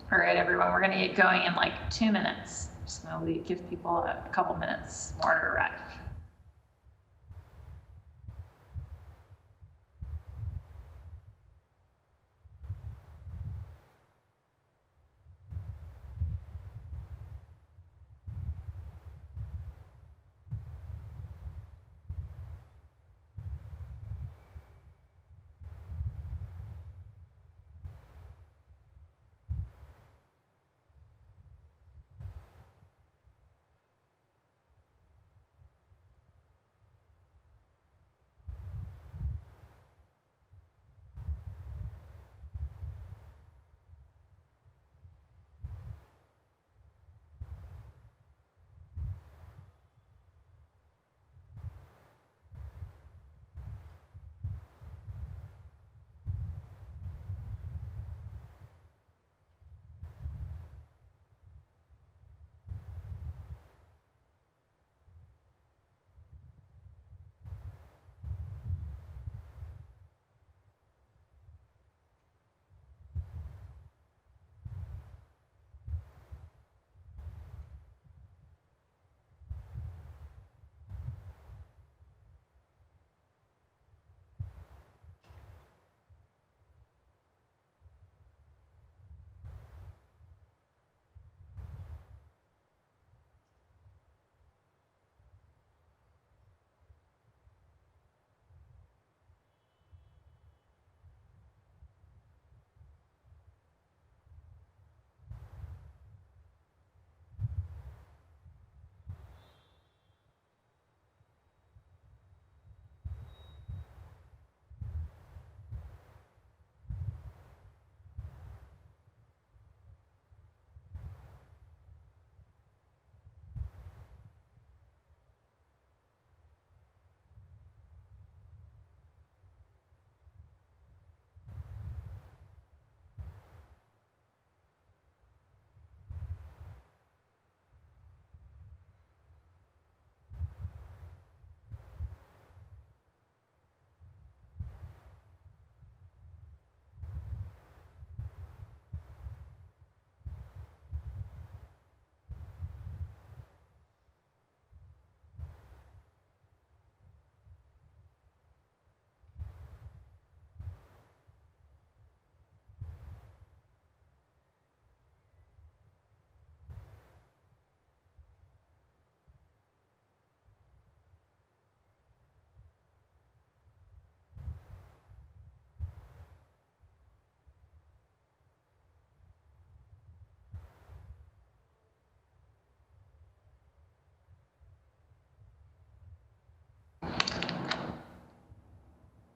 All right, everyone, we're going to get going in like 2 minutes. Just going to give people a couple minutes more to arrive.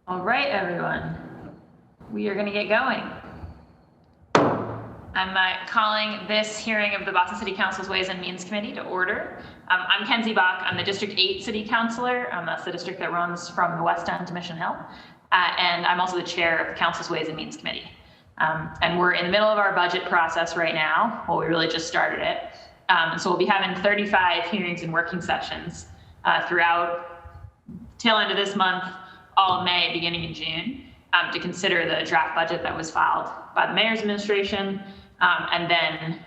All right, everyone, we are going to get going. I'm calling this hearing of the Boston City Council's Ways and Means Committee to order. I'm Kenzie Bach. I'm the District 8 City Councilor. That's the district that runs from the West End to Mission Hill. And I'm also the chair of the Council's Ways and Means Committee. And we're in the middle of our budget process right now. Well, we really just started it. So we'll be having 35 hearings and working sessions throughout tail end of this month, all of May, beginning in June, to consider the draft budget that was filed by the mayor's administration, and then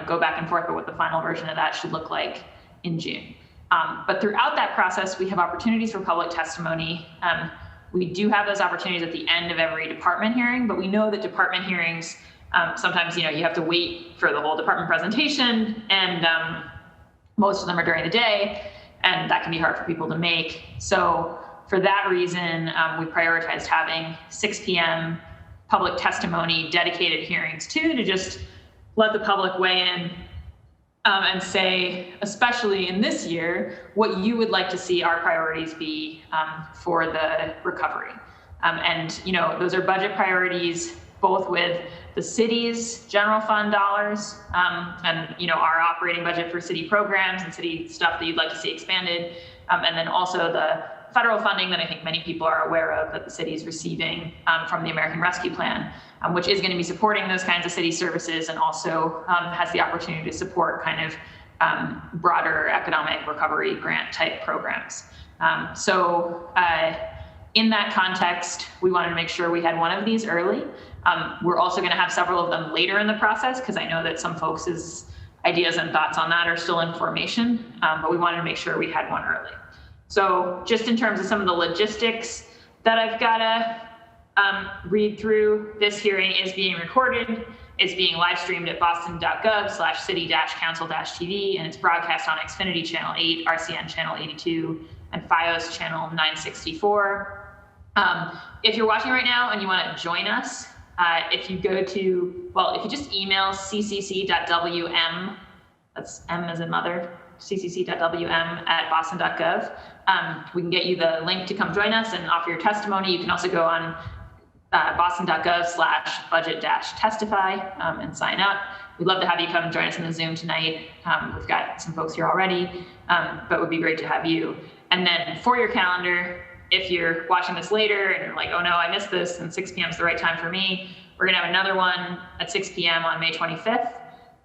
go back and forth with what the final version of that should look like in June. But throughout that process, we have opportunities for public testimony. We do have those opportunities at the end of every department hearing, but we know that department hearings, sometimes you have to wait for the whole department presentation, and most of them are during the day, and that can be hard for people to make. So for that reason, we prioritized having 6 p.m. public testimony dedicated hearings to just let the public weigh in and say, especially in this year, what you would like to see our priorities be for the recovery. And those are budget priorities, both with the city's general fund dollars and our operating budget for city programs and city stuff that you'd like to see expanded, and then also the federal funding that I think many people are aware of that the city is receiving from the American Rescue Plan, which is going to be supporting those kinds of city services, and also has the opportunity to support kind of broader economic recovery grant type programs. So in that context, we wanted to make sure we had one of these early. We're also going to have several of them later in the process because I know that some folks' ideas and thoughts on that are still in formation, but we wanted to make sure we had one early. So just in terms of some of the logistics that I've got to read through, this hearing is being recorded. It's being live streamed at boston.gov/city-council-tv, and it's broadcast on Xfinity Channel 8, RCN Channel 82, and FiOS Channel 964. If you're watching right now and you want to join us, if you go to, well, if you just email ccc.wm, that's M as in mother, ccc.wm@boston.gov, we can get you the link to come join us and offer your testimony. You can also go on boston.gov/budget-testify and sign up. We'd love to have you come join us in the Zoom tonight. We've got some folks here already, but it would be great to have you. And then for your calendar, if you're watching this later and you're like, oh no, I missed this, and 6 p.m. is the right time for me, we're gonna have another one at 6 p.m. on May 25th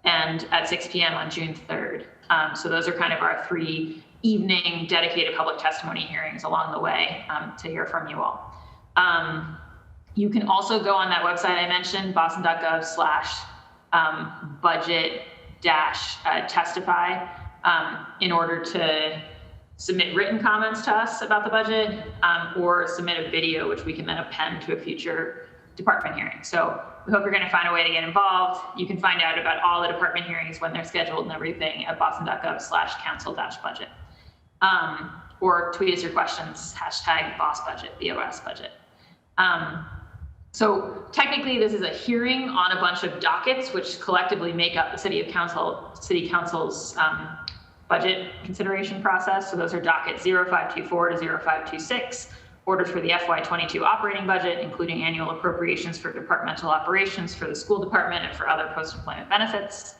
and at 6 p.m. on June 3rd. So those are kind of our 3 evening dedicated public testimony hearings along the way to hear from you all. You can also go on that website I mentioned, boston.gov/budget-testify in order to submit written comments to us about the budget or submit a video, which we can then append to a future department hearing. So we hope you're going to find a way to get involved. You can find out about all the department hearings when they're scheduled and everything at boston.gov/council-budget. Or tweet us your questions, #BossBudget, BOS budget. So technically this is a hearing on a bunch of dockets, which collectively make up the City Council's budget consideration process. So those are docket 0524 to 0526, orders for the FY22 operating budget, including annual appropriations for departmental operations for the school department and for other post-employment benefits.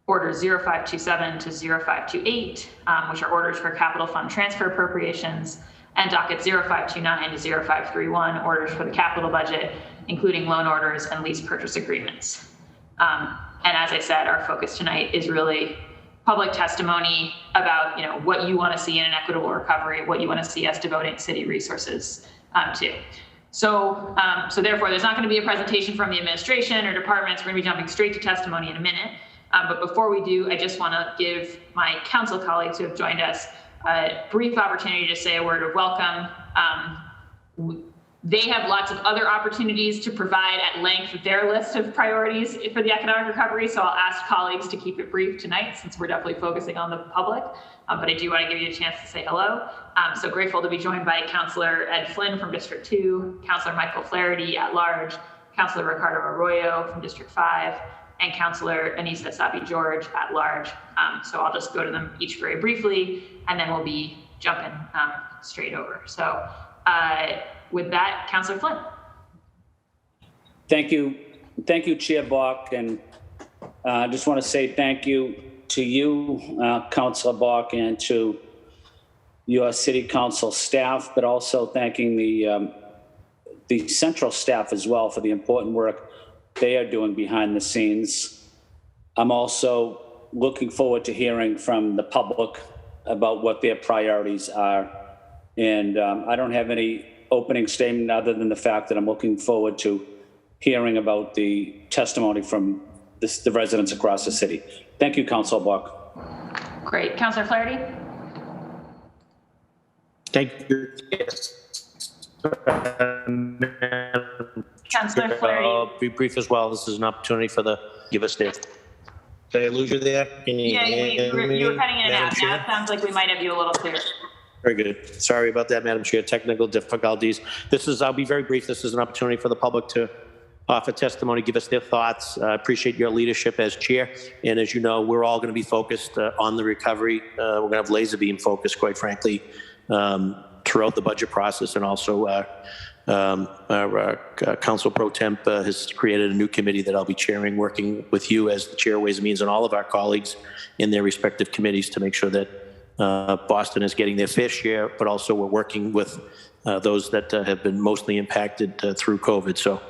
Orders 0527 to 0528, which are orders for capital fund transfer appropriations, and docket 0529 to 0531, orders for the capital budget, including loan orders and lease purchase agreements. And as I said, our focus tonight is really public testimony about what you want to see in an equitable recovery, what you want to see us devoting city resources to. So therefore, there's not going to be a presentation from the administration or departments. We're going to be jumping straight to testimony in a minute. But before we do, I just want to give my council colleagues who have joined us a brief opportunity to say a word of welcome. They have lots of other opportunities to provide at length their list of priorities for the economic recovery, so I'll ask colleagues to keep it brief tonight since we're definitely focusing on the public, but I do want to give you a chance to say hello. So grateful to be joined by Councillor Ed Flynn from District 2, Councillor Michael Flaherty at large, Councillor Ricardo Arroyo from District 5, and Councillor Anissa Sabi-George at large. So I'll just go to them each very briefly, and then we'll be jumping straight over. So with that, Councillor Flynn. Thank you, Chair Bach, and I just want to say thank you to you, Councillor Bach, and to your City Council staff, but also thanking the central staff as well for the important work they are doing behind the scenes. I'm also looking forward to hearing from the public about what their priorities are. And I don't have any opening statement other than the fact that I'm looking forward to hearing about the testimony from the residents across the city. Thank you, Councilor Buck. Great. Councillor Flaherty? Thank you. Councillor Flaherty. I'll be brief as well. This is an opportunity for give us their. Did I lose you there? Can you you were cutting in and out. Now it sounds like we might have you a little clearer. Very good. Sorry about that, Madam Chair. Technical difficulties. I'll be very brief. This is an opportunity for the public to offer testimony, give us their thoughts. I appreciate your leadership as chair. And as you know, we're all going to be focused on the recovery. We're going to have laser beam focus, quite frankly, throughout the budget process. And also our Council Pro Temp has created a new committee that I'll be chairing, working with you as the chair, Ways and Means, and all of our colleagues in their respective committees to make sure that Boston is getting their fair share, but also we're working with those that have been mostly impacted through COVID. So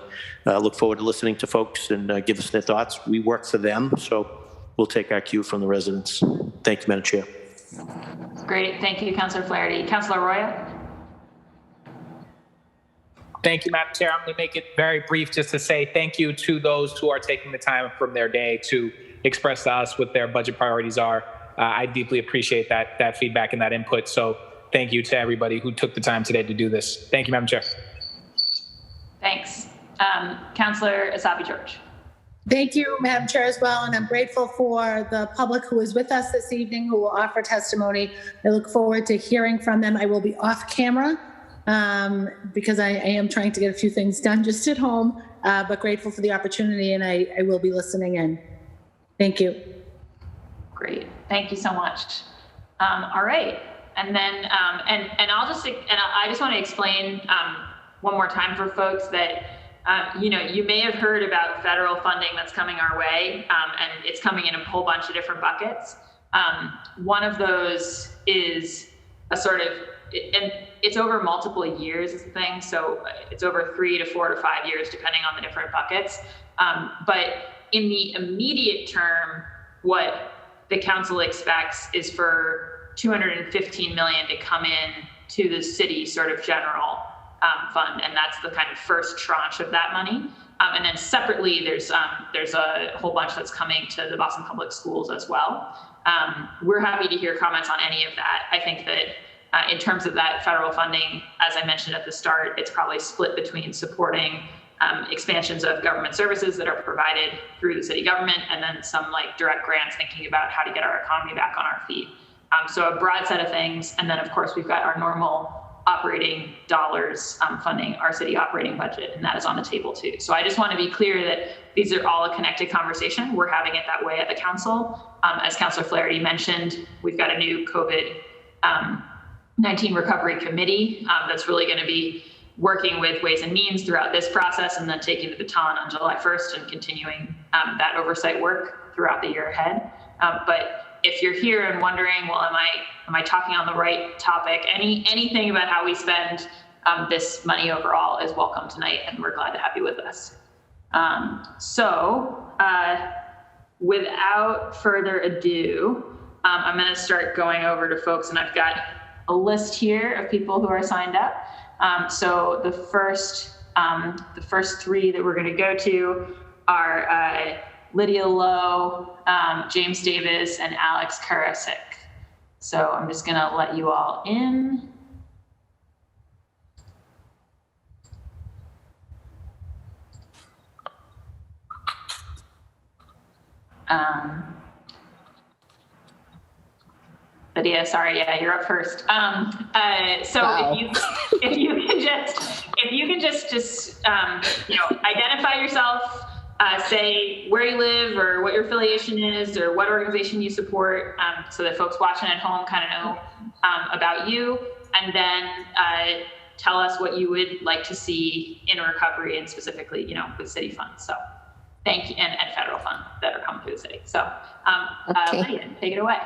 I look forward to listening to folks and give us their thoughts. We work for them, so we'll take our cue from the residents. Thank you, Madam Chair. Great. Thank you, Councillor Flaherty. Councillor Arroyo? Thank you, Madam Chair. I'm going to make it very brief just to say thank you to those who are taking the time from their day to express to us what their budget priorities are. I deeply appreciate that feedback and that input. So thank you to everybody who took the time today to do this. Thank you, Madam Chair. Thanks. Councillor Asabi George. Thank you, Madam Chair, as well. And I'm grateful for the public who is with us this evening who will offer testimony. I look forward to hearing from them. I will be off camera because I am trying to get a few things done just at home, but grateful for the opportunity, and I will be listening in. Thank you. Great. Thank you so much. All right. And then, I just want to explain one more time for folks that you may have heard about federal funding that's coming our way, and it's coming in a whole bunch of different buckets. One of those is a sort of, and it's over multiple years is the thing. So it's over 3 to 4 to 5 years, depending on the different buckets. But in the immediate term, what the council expects is for $215 million to come in to the city sort of general fund, and that's the kind of first tranche of that money. And then separately, there's a whole bunch that's coming to the Boston Public Schools as well. We're happy to hear comments on any of that. I think that in terms of that federal funding, as I mentioned at the start, it's probably split between supporting expansions of government services that are provided through the city government, and then some like direct grants thinking about how to get our economy back on our feet. So a broad set of things. And then of course we've got our normal operating dollars funding our city operating budget, and that is on the table too. So I just want to be clear that these are all a connected conversation. We're having it that way at the council. As Councillor Flaherty mentioned, we've got a new COVID-19 recovery committee that's really going to be working with Ways and Means throughout this process, and then taking the baton on July 1st and continuing that oversight work throughout the year ahead. But if you're here and wondering, well, am I talking on the right topic? Anything about how we spend this money overall is welcome tonight, and we're glad to have you with us. Without further ado, I'm going to start going over to folks, and I've got a list here of people who are signed up. So the first three that we're going to go to are Lydia Lowe, James Davis, and Alex Karasik. So I'm just going to let you all in. Lydia, sorry, yeah, you're up first. So wow. if you can just identify yourself. Say where you live or what your affiliation is or what organization you support, so that folks watching at home kind of know about you, and then tell us what you would like to see in recovery, and specifically, with city funds. So thank you, and federal funds that are coming through the city. So okay. Lydia, take it away.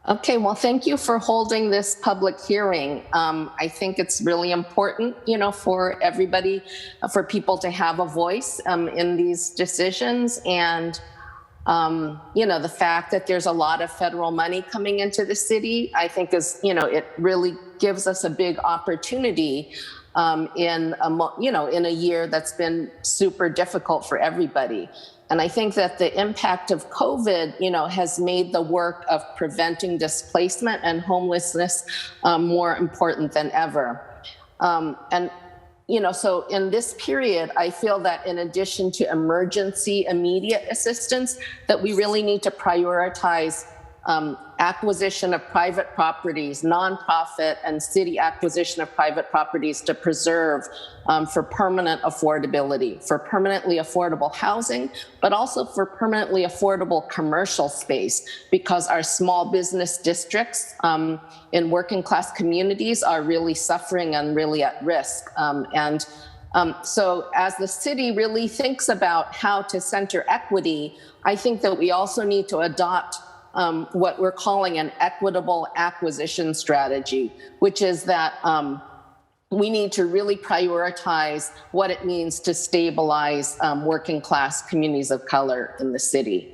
Okay, well, thank you for holding this public hearing. I think it's really important, for everybody, for people to have a voice in these decisions. And, the fact that there's a lot of federal money coming into the city, I think is, it really gives us a big opportunity in a year that's been super difficult for everybody. And I think that the impact of COVID, has made the work of preventing displacement and homelessness more important than ever. So in this period, I feel that in addition to emergency immediate assistance, that we really need to prioritize acquisition of private properties, nonprofit and city acquisition of private properties to preserve for permanent affordability, for permanently affordable housing, but also for permanently affordable commercial space, because our small business districts in working class communities are really suffering and really at risk. So as the city really thinks about how to center equity, I think that we also need to adopt what we're calling an equitable acquisition strategy, which is that we need to really prioritize what it means to stabilize working class communities of color in the city.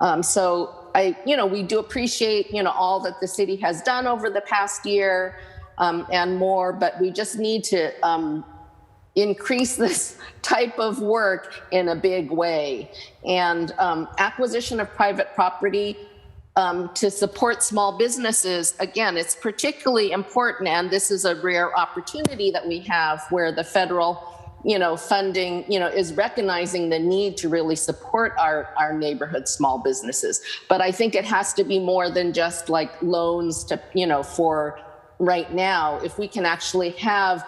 We do appreciate, all that the city has done over the past year and more, but we just need to increase this type of work in a big way. And acquisition of private property to support small businesses, again, it's particularly important, and this is a rare opportunity that we have where the federal funding, is recognizing the need to really support our neighborhood small businesses. But I think it has to be more than just like loans to, for right now. If we can actually have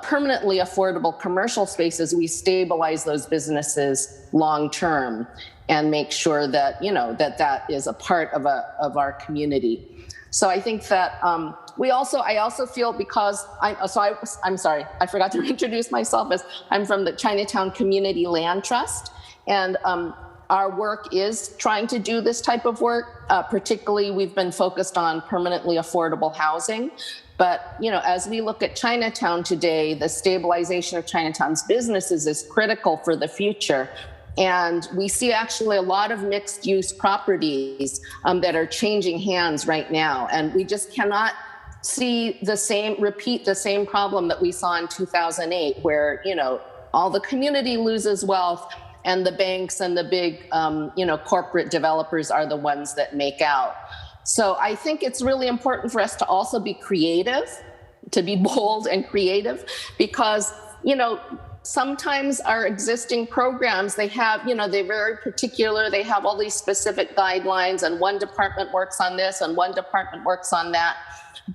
permanently affordable commercial spaces, we stabilize those businesses long term and make sure that, that is a part of our community. So I think that I also feel, because I'm sorry, I forgot to introduce myself, as I'm from the Chinatown Community Land Trust, and our work is trying to do this type of work. Particularly, we've been focused on permanently affordable housing. But, as we look at Chinatown today, the stabilization of Chinatown's businesses is critical for the future. And we see actually a lot of mixed use properties that are changing hands right now. And we just cannot repeat the same problem that we saw in 2008, where, all the community loses wealth and the banks and the big, corporate developers are the ones that make out. So I think it's really important for us to also be creative, to be bold and creative, because, sometimes our existing programs, they have, they're very particular. They have all these specific guidelines, and one department works on this and one department works on that.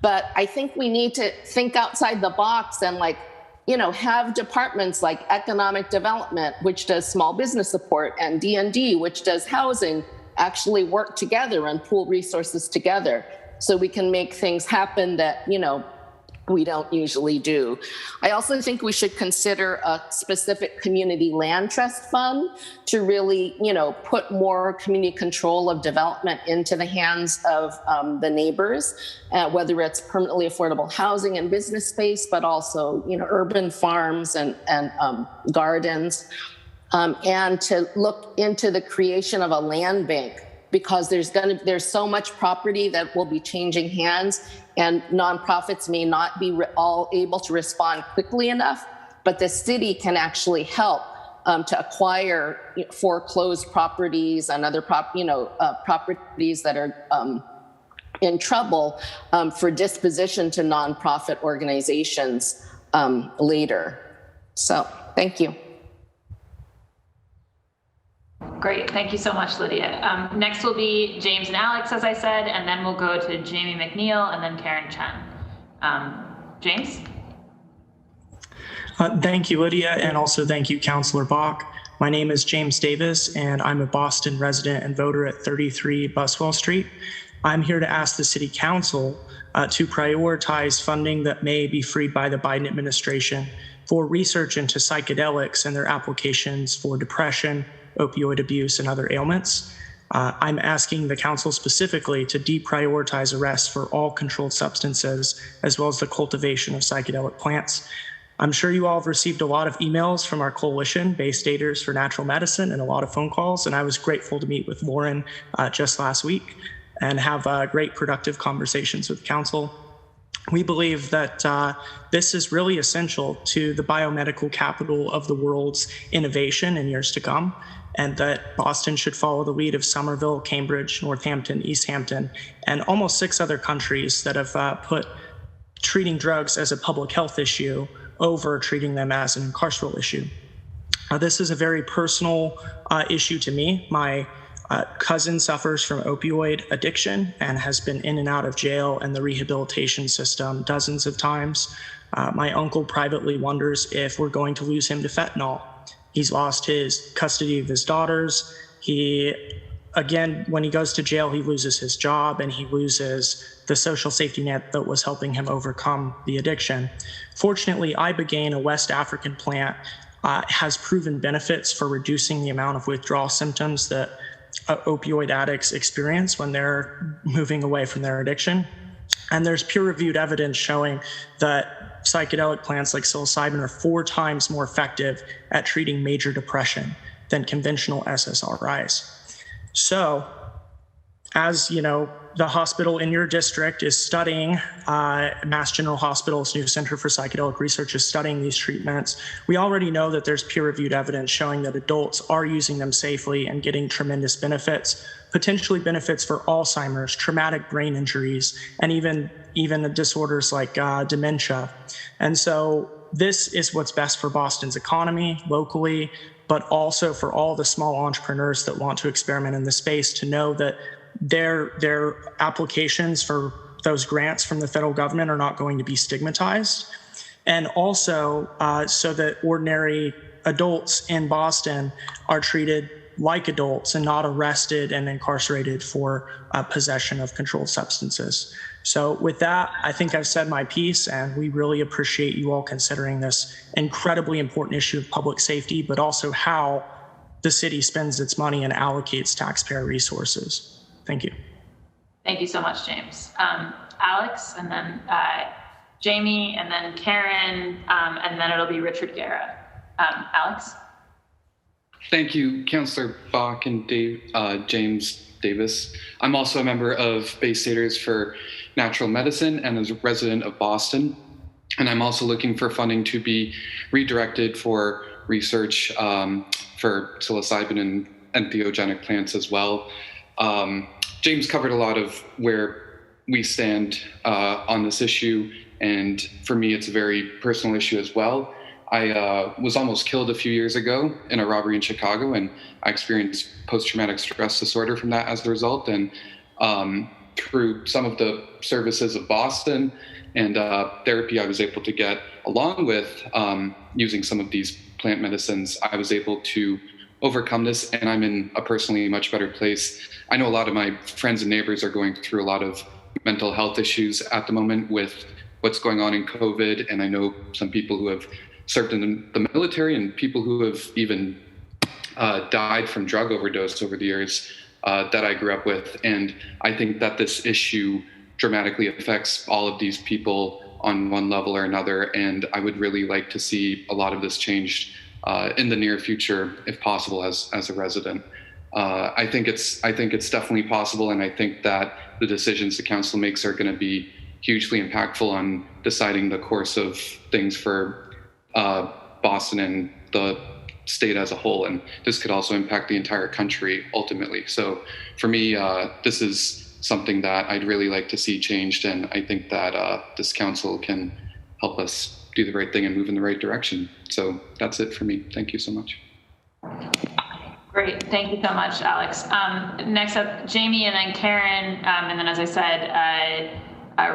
But I think we need to think outside the box and have departments like economic development, which does small business support, and D&D, which does housing, actually work together and pool resources together so we can make things happen that, we don't usually do. I also think we should consider a specific community land trust fund to really, put more community control of development into the hands of the neighbors, whether it's permanently affordable housing and business space, but also, urban farms and gardens, and to look into the creation of a land bank, because there's so much property that will be changing hands, and nonprofits may not be all able to respond quickly enough, but the city can actually help to acquire foreclosed properties and other properties that are in trouble for disposition to nonprofit organizations later. So thank you. Great, thank you so much, Lydia. Next will be James and Alex, as I said, and then we'll go to Jamie McNeil and then Karen Chen. James? Thank you, Lydia, and also thank you, Councilor Bach. My name is James Davis, and I'm a Boston resident and voter at 33 Buswell Street. I'm here to ask the City Council to prioritize funding that may be freed by the Biden administration for research into psychedelics and their applications for depression, opioid abuse, and other ailments. I'm asking the council specifically to deprioritize arrests for all controlled substances, as well as the cultivation of psychedelic plants. I'm sure you all have received a lot of emails from our coalition, Bay Staters for Natural Medicine, and a lot of phone calls, and I was grateful to meet with Lauren just last week and have great productive conversations with council. We believe that this is really essential to the biomedical capital of the world's innovation in years to come, and that Boston should follow the lead of Somerville, Cambridge, Northampton, East Hampton, and almost 6 other countries that have put treating drugs as a public health issue over treating them as an carceral issue. This is a very personal issue to me. My cousin suffers from opioid addiction and has been in and out of jail and the rehabilitation system dozens of times. My uncle privately wonders if we're going to lose him to fentanyl. He's lost his custody of his daughters. Again, when he goes to jail, he loses his job and he loses the social safety net that was helping him overcome the addiction. Fortunately, Ibogaine, a West African plant, has proven benefits for reducing the amount of withdrawal symptoms that opioid addicts experience when they're moving away from their addiction. And there's peer-reviewed evidence showing that psychedelic plants like psilocybin are 4 times more effective at treating major depression than conventional SSRIs. So as you know, the hospital in your district is studying, Mass General Hospital's new Center for Psychedelic Research is studying these treatments. We already know that there's peer-reviewed evidence showing that adults are using them safely and getting tremendous benefits, potentially benefits for Alzheimer's, traumatic brain injuries, and even disorders like dementia. And so this is what's best for Boston's economy locally, but also for all the small entrepreneurs that want to experiment in the space to know that their applications for those grants from the federal government are not going to be stigmatized. And also so that ordinary adults in Boston are treated like adults and not arrested and incarcerated for possession of controlled substances. So with that, I think I've said my piece, and we really appreciate you all considering this incredibly important issue of public safety, but also how the city spends its money and allocates taxpayer resources. Thank you. Thank you so much, James. Alex, and then Jamie, and then Karen, and then it'll be Richard Guerra. Alex? Thank you, Councillor Bach and James Davis. I'm also a member of Bay Staters for Natural Medicine and as a resident of Boston. And I'm also looking for funding to be redirected for research for psilocybin and entheogenic plants as well. James covered a lot of where we stand on this issue, and for me, it's a very personal issue as well. I was almost killed a few years ago in a robbery in Chicago, and I experienced post-traumatic stress disorder from that as a result. And through some of the services of Boston and therapy I was able to get, along with using some of these plant medicines, I was able to overcome this, and I'm in a personally much better place. I know a lot of my friends and neighbors are going through a lot of mental health issues at the moment with what's going on in COVID, and I know some people who have served in the military and people who have even died from drug overdose over the years that I grew up with. And I think that this issue dramatically affects all of these people on one level or another, and I would really like to see a lot of this changed in the near future, if possible, as a resident. I think it's definitely possible, and I think that the decisions the council makes are going to be hugely impactful on deciding the course of things for Boston and the state as a whole, and this could also impact the entire country ultimately. So for me, this is something that I'd really like to see changed, and I think that this council can help us do the right thing and move in the right direction. So that's it for me. Thank you so much. Great, thank you so much, Alex. Next up, Jamie, and then Karen, and then as I said,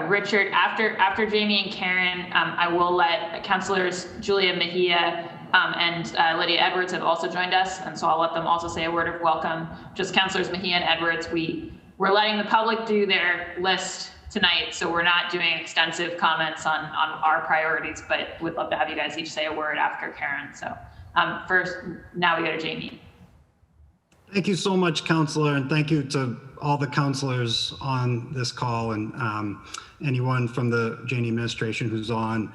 Richard. After Jamie and Karen, I will let Councilors Julia Mejia and Lydia Edwards have also joined us, and so I'll let them also say a word of welcome. Just Councilors Mejia and Edwards, we're letting the public do their list tonight, so we're not doing extensive comments on our priorities, but we'd love to have you guys each say a word after Karen. So first, now we go to Jamie. Thank you so much, Councilor, and thank you to all the councilors on this call and anyone from the Janey administration who's on.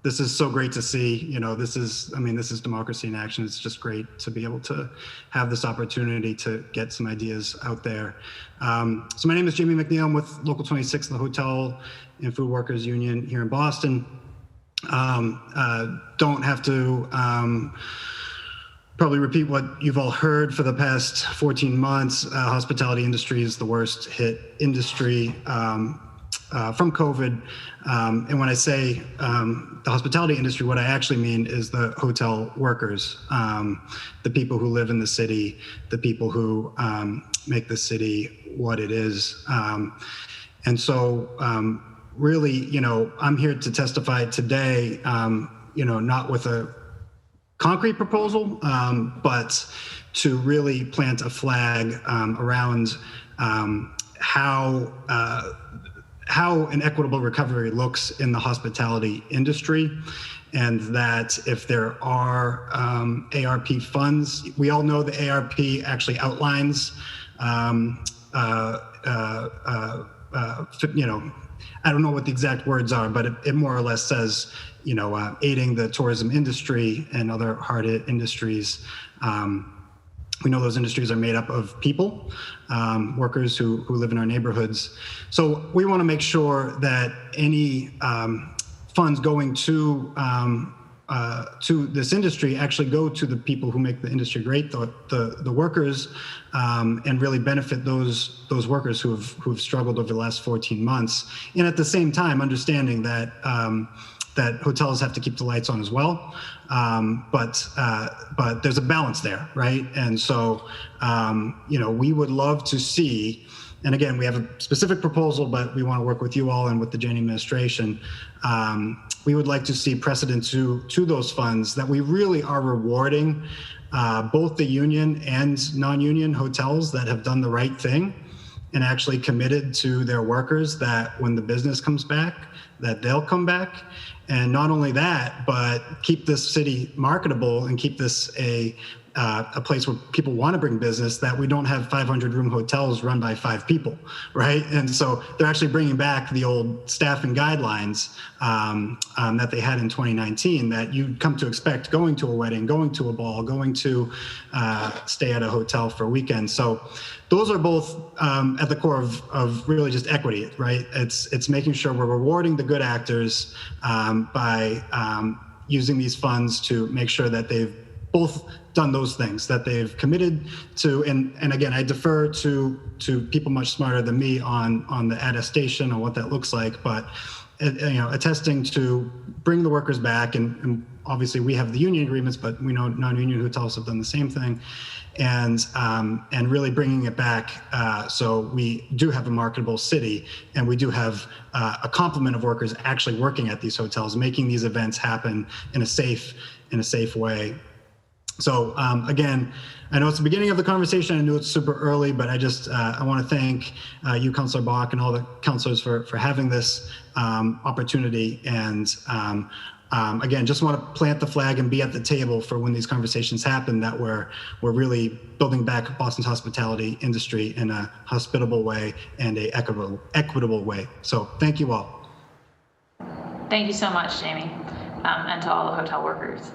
This is so great to see. You know, this is democracy in action. It's just great to be able to have this opportunity to get some ideas out there. So my name is Jamie McNeil. I'm with Local 26, the Hotel and Food Workers Union here in Boston. Don't have to probably repeat what you've all heard for the past 14 months. Hospitality industry is the worst hit industry from COVID. And when I say the hospitality industry, what I actually mean is the hotel workers, the people who live in the city, the people who make the city what it is. And so really, you know, I'm here to testify today, you know, not with a concrete proposal, but to really plant a flag around how an equitable recovery looks in the hospitality industry, and that if there are ARP funds, we all know the ARP actually outlines, you know, I don't know what the exact words are, but it more or less says, you know, aiding the tourism industry and other hard-hit industries We know those industries are made up of people, workers who live in our neighborhoods. So we want to make sure that any funds going to this industry actually go to the people who make the industry great, the workers, and really benefit those workers who have struggled over the last 14 months. And at the same time, understanding that that hotels have to keep the lights on as well, but there's a balance there, right? And so we would love to see. And again, we have a specific proposal, but we want to work with you all and with the Chen administration. We would like to see precedent to those funds that we really are rewarding both the union and non-union hotels that have done the right thing and actually committed to their workers that when the business comes back, that they'll come back. And not only that, but keep this city marketable and keep this a place where people want to bring business, that we don't have 500-room hotels run by 5 people, right? And so they're actually bringing back the old staffing guidelines that they had in 2019 that you'd come to expect going to a wedding, going to a ball, going to stay at a hotel for a weekend. So those are both at the core of really just equity, right? It's making sure we're rewarding the good actors by using these funds to make sure that they've both done those things, that they've committed to, and again, I defer to people much smarter than me on the attestation and what that looks like, but attesting to bring the workers back, and obviously we have the union agreements, but we know non-union hotels have done the same thing, and really bringing it back so we do have a marketable city, and we do have a complement of workers actually working at these hotels, making these events happen in a safe way. So again, I know it's the beginning of the conversation. I know it's super early, but I want to thank you, Councilor Bach, and all the councilors for having this opportunity. And again, just want to plant the flag and be at the table for when these conversations happen, that we're really building back Boston's hospitality industry in a hospitable way and a equitable way. So thank you all. Thank you so much, Jamie, and to all the hotel workers.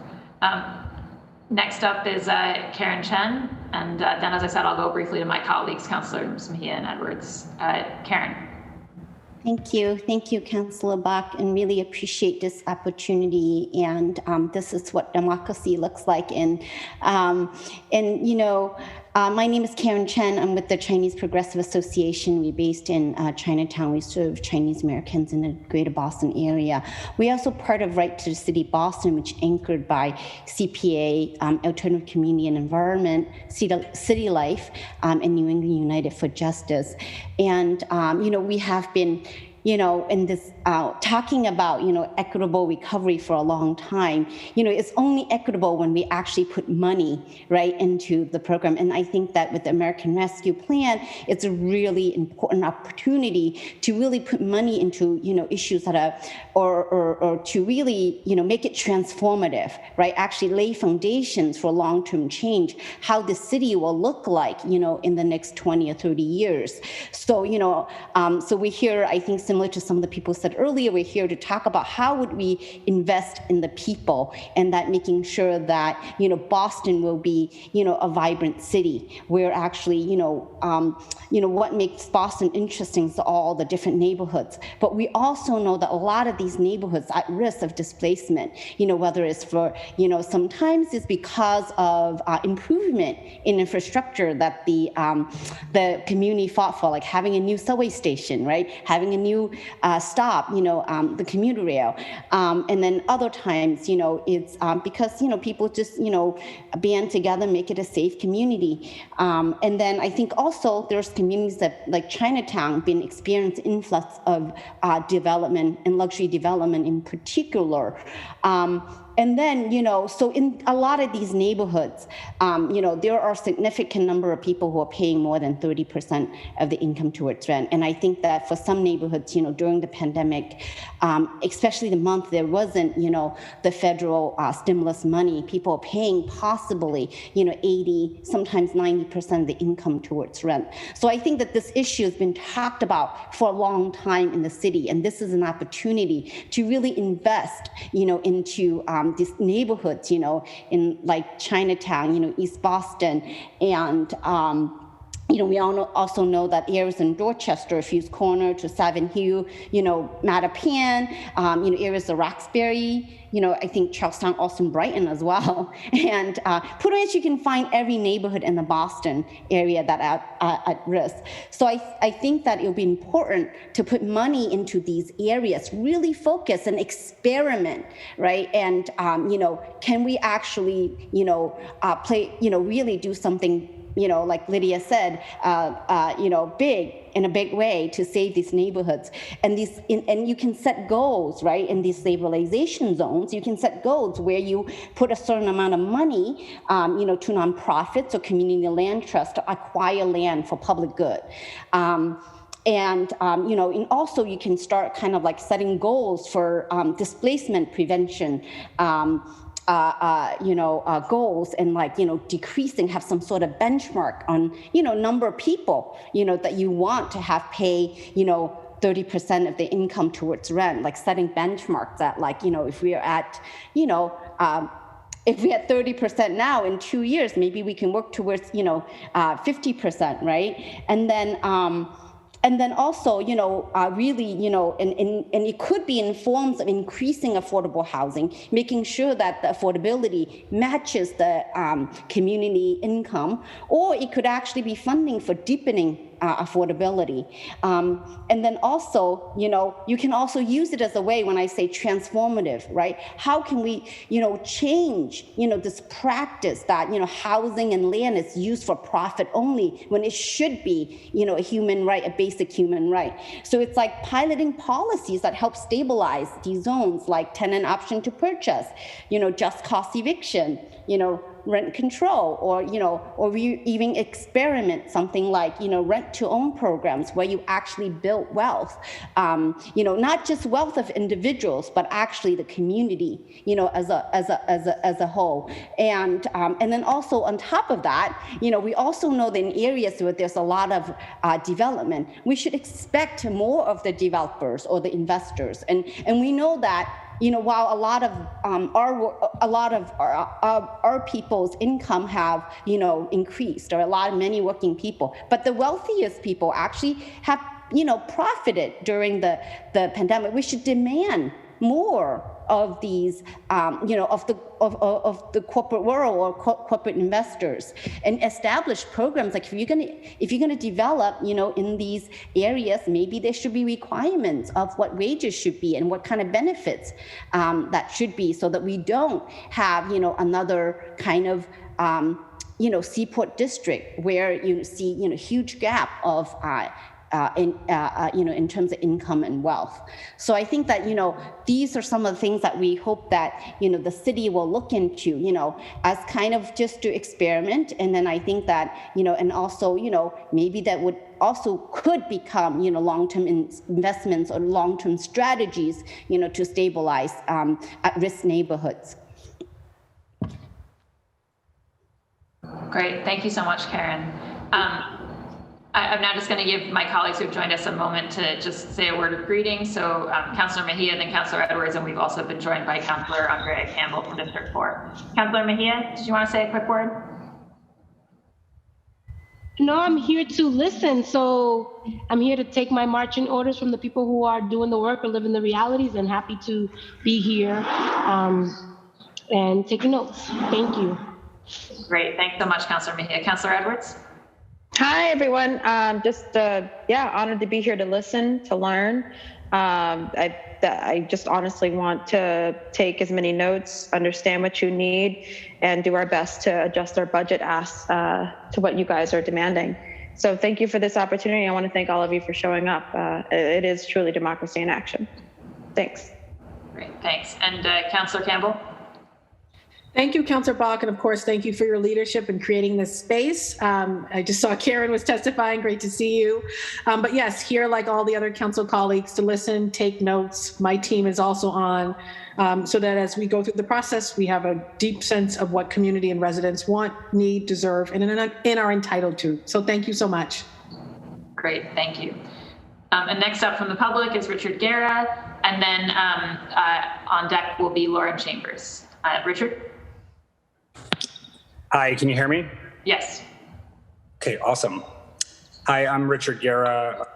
Next up is Karen Chen, and then, as I said, I'll go briefly to my colleagues, Councilors Mejia and Edwards. Karen. Thank you, Councilor Bach, and really appreciate this opportunity. And this is what democracy looks like. And my name is Karen Chen. I'm with the Chinese Progressive Association. We're based in Chinatown. We serve Chinese Americans in the greater Boston area. We're also part of Right to the City Boston, which is anchored by CPA, Alternative Community and Environment, City Life, and New England United for Justice. And, we have been in this talking about, equitable recovery for a long time. It's only equitable when we actually put money right into the program. And I think that with the American Rescue Plan, it's a really important opportunity to really put money into, issues that are, or to really, make it transformative, right? Actually lay foundations for long-term change, how the city will look like, in the next 20 or 30 years. So, so we're here, I think, similar to some of the people said earlier, we're here to talk about how would we invest in the people, and that making sure that, Boston will be, a vibrant city where actually, what makes Boston interesting is all the different neighborhoods. But we also know that a lot of these neighborhoods are at risk of displacement, whether it's for, sometimes it's because of improvement in infrastructure that the community fought for, like having a new subway station, right? Having a new stop, the commuter rail. And then other times, it's because, people just, band together, make it a safe community. And then I think also there's communities that, like Chinatown, been experiencing influx of development and luxury development in particular. And then, so in a lot of these neighborhoods, there are a significant number of people who are paying more than 30% of the income towards rent. And I think that for some neighborhoods, during the pandemic, especially the month there wasn't, the federal stimulus money, people are paying possibly, 80, sometimes 90% of the income towards rent. So I think that this issue has been talked about for a long time in the city. And this is an opportunity to really invest, into these neighborhoods, in like Chinatown, East Boston, and we also know that areas in Dorchester, Fuse Corner to Savin Hill, Mattapan, areas of Roxbury, I think Charlestown, Austin, Brighton as well. And pretty much you can find every neighborhood in the Boston area that are at risk. So I think that it will be important to put money into these areas, really focus and experiment, right? And, can we actually, really do something, like Lydia said, big, in a big way to save these neighborhoods. And and you can set goals, right? In these stabilization zones, you can set goals where you put a certain amount of money, to nonprofits or community land trusts to acquire land for public good. And also you can start kind of like setting goals for displacement prevention, goals, and decreasing, have some sort of benchmark on, number of people, that you want to have pay, 30% of the income towards rent, like setting benchmarks that, if we are at, if we're at 30% now, in 2 years, maybe we can work towards, 50%, right? And then also, really, and it could be in forms of increasing affordable housing, making sure that the affordability matches the community income, or it could actually be funding for deepening affordability. And then also, you can also use it as a way, when I say transformative, right? How can we, change, this practice that, housing and land is used for profit only when it should be, a human right, a basic human right. So it's like piloting policies that help stabilize these zones, like tenant option to purchase, just cost eviction, rent control, or we even experiment something like rent to own programs where you actually build wealth, not just wealth of individuals, but actually the community, as a whole. And then also on top of that, we also know that in areas where there's a lot of development, we should expect more of the developers or the investors, and we know that while a lot of our people's income have increased, or many working people, but the wealthiest people actually have profited during the pandemic. We should demand more of these, of the corporate world or corporate investors, and establish programs. Like if you're gonna develop, in these areas, maybe there should be requirements of what wages should be and what kind of benefits that should be, so that we don't have, another kind of, seaport district where you see, huge gap of in terms of income and wealth. So I think that, these are some of the things that we hope that, the city will look into, as kind of just to experiment. And then I think that, and also, maybe that would also could become, long-term investments or long-term strategies, to stabilize at-risk neighborhoods. Great. Thank you so much, Karen. I'm now just going to give my colleagues who have joined us a moment to just say a word of greeting. So Councillor Mejia, then Councillor Edwards, and we've also been joined by Councillor Andrea Campbell from District 4. Councillor Mejia, did you want to say a quick word? No, I'm here to listen. So I'm here to take my marching orders from the people who are doing the work or living the realities, and happy to be here and taking notes. Thank you. Great. Thanks so much, Councillor Mejia. Councillor Edwards? Hi, everyone. Honored to be here to listen, to learn. I just honestly want to take as many notes, understand what you need, and do our best to adjust our budget asks to what you guys are demanding. So thank you for this opportunity. I want to thank all of you for showing up. It is truly democracy in action. Thanks. Great, thanks. And Councillor Campbell? Thank you, Councillor Bach, and of course, thank you for your leadership in creating this space. I just saw Karen was testifying. Great to see you. But yes, here, like all the other council colleagues, to listen, take notes. My team is also on, so that as we go through the process, we have a deep sense of what community and residents want, need, deserve, and are entitled to. So thank you so much. Great, thank you. And next up from the public is Richard Guerra, and then on deck will be Lauren Chambers. Richard? Hi, can you hear me? Yes. Okay, awesome. Hi, I'm Richard Guerra,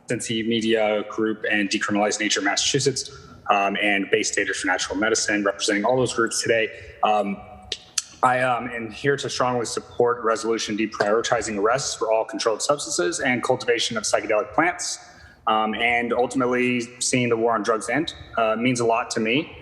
Cincy Media Group and Decriminalized Nature Massachusetts, and Bay Staters for Natural Medicine, representing all those groups today. I am here to strongly support resolution deprioritizing arrests for all controlled substances and cultivation of psychedelic plants. And ultimately, seeing the war on drugs end means a lot to me.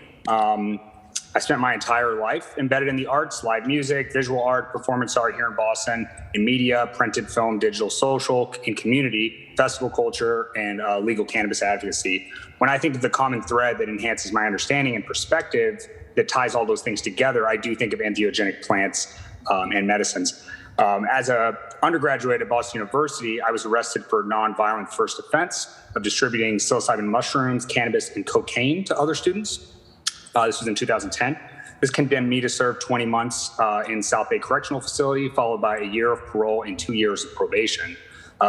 I spent my entire life embedded in the arts, live music, visual art, performance art here in Boston, in media, printed film, digital, social, in community, festival culture, and legal cannabis advocacy. When I think of the common thread that enhances my understanding and perspective that ties all those things together, I do think of entheogenic plants and medicines. As an undergraduate at Boston University, I was arrested for nonviolent first offense of distributing psilocybin mushrooms, cannabis, and cocaine to other students. This was in 2010. This condemned me to serve 20 months in South Bay Correctional Facility, followed by a year of parole and 2 years of probation.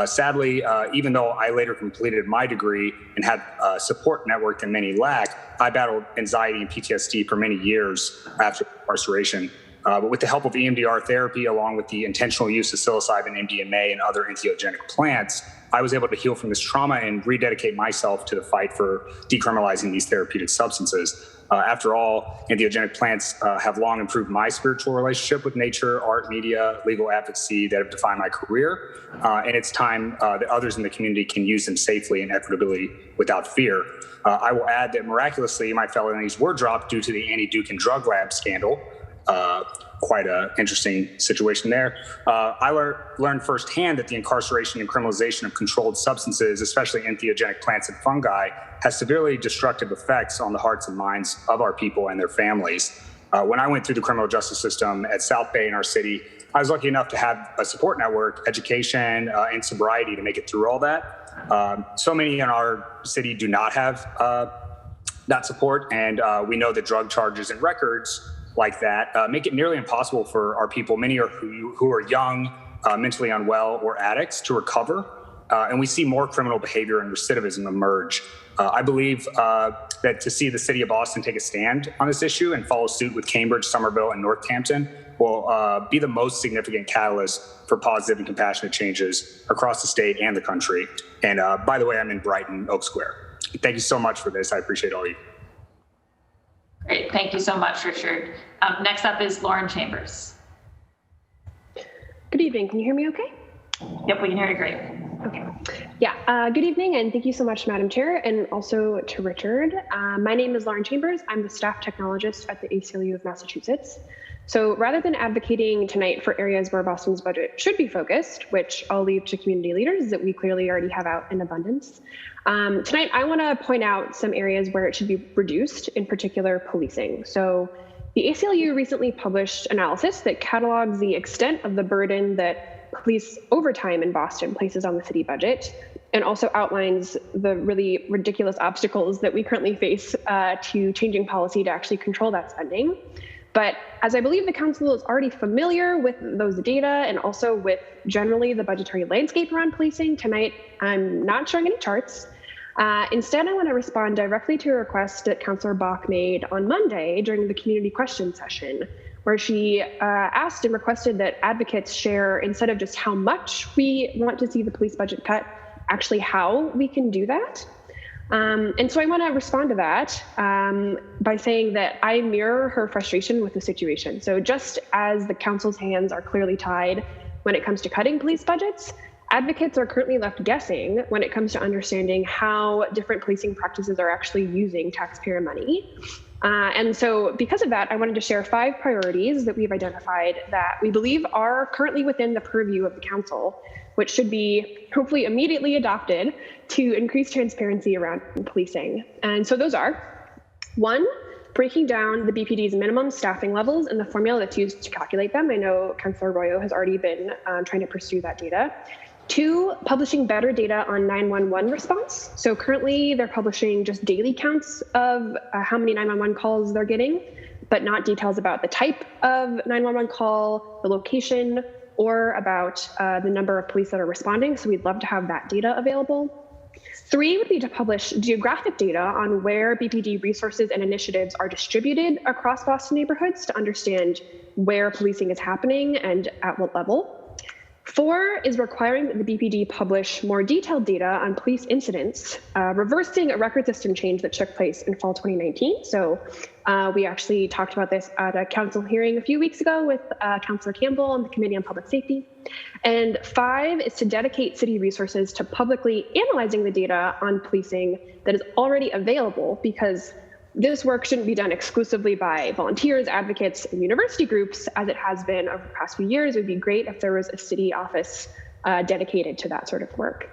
Sadly, even though I later completed my degree and had a support network that many lack, I battled anxiety and PTSD for many years after incarceration. But with the help of EMDR therapy, along with the intentional use of psilocybin, MDMA, and other entheogenic plants, I was able to heal from this trauma and rededicate myself to the fight for decriminalizing these therapeutic substances. After all, entheogenic plants have long improved my spiritual relationship with nature, art, media, legal advocacy that have defined my career. And it's time that others in the community can use them safely and equitably without fear. I will add that miraculously, my felonies were dropped due to the anti-Duke and drug lab scandal. Quite an interesting situation there. I learned firsthand that the incarceration and criminalization of controlled substances, especially entheogenic plants and fungi, has severely destructive effects on the hearts and minds of our people and their families. When I went through the criminal justice system at South Bay in our city, I was lucky enough to have a support network, education, and sobriety to make it through all that. So many in our city do not have that support, and we know that drug charges and records like that make it nearly impossible for our people, many are who are young, mentally unwell, or addicts, to recover. And we see more criminal behavior and recidivism emerge. I believe that to see the city of Boston take a stand on this issue and follow suit with Cambridge, Somerville, and Northampton will be the most significant catalyst for positive and compassionate changes across the state and the country. And by the way, I'm in Brighton, Oak Square. Thank you so much for this. I appreciate all of you. Great, thank you so much, Richard. Next up is Lauren Chambers. Good evening, can you hear me okay? Yep, we can hear you great. Okay, yeah, good evening, and thank you so much, Madam Chair, and also to Richard. My name is Lauren Chambers. I'm the staff technologist at the ACLU of Massachusetts. So rather than advocating tonight for areas where Boston's budget should be focused, which I'll leave to community leaders that we clearly already have out in abundance, tonight I want to point out some areas where it should be reduced, in particular policing. So the ACLU recently published analysis that catalogs the extent of the burden that police overtime in Boston places on the city budget, and also outlines the really ridiculous obstacles that we currently face to changing policy to actually control that spending. But as I believe the council is already familiar with those data and also with generally the budgetary landscape around policing, tonight I'm not showing any charts. Instead, I want to respond directly to a request that Councillor Bach made on Monday during the community question session, where she asked and requested that advocates share, instead of just how much we want to see the police budget cut, actually how we can do that. And so I want to respond to that by saying that I mirror her frustration with the situation. So just as the council's hands are clearly tied when it comes to cutting police budgets, advocates are currently left guessing when it comes to understanding how different policing practices are actually using taxpayer money. And so because of that, I wanted to share 5 priorities that we've identified that we believe are currently within the purview of the council, which should be hopefully immediately adopted to increase transparency around policing. And so those are: 1, breaking down the BPD's minimum staffing levels and the formula that's used to calculate them. I know Councillor Arroyo has already been trying to pursue that data. 2, publishing better data on 911 response. So currently they're publishing just daily counts of how many 911 calls they're getting, but not details about the type of 911 call, the location, or about the number of police that are responding. So we'd love to have that data available. 3 would be to publish geographic data on where BPD resources and initiatives are distributed across Boston neighborhoods to understand where policing is happening and at what level. 4 is requiring that the BPD publish more detailed data on police incidents, reversing a record system change that took place in fall 2019. So we actually talked about this at a council hearing a few weeks ago with Councillor Campbell and the Committee on Public Safety. And 5 is to dedicate city resources to publicly analyzing the data on policing that is already available, because this work shouldn't be done exclusively by volunteers, advocates, and university groups, as it has been over the past few years. It would be great if there was a city office dedicated to that sort of work.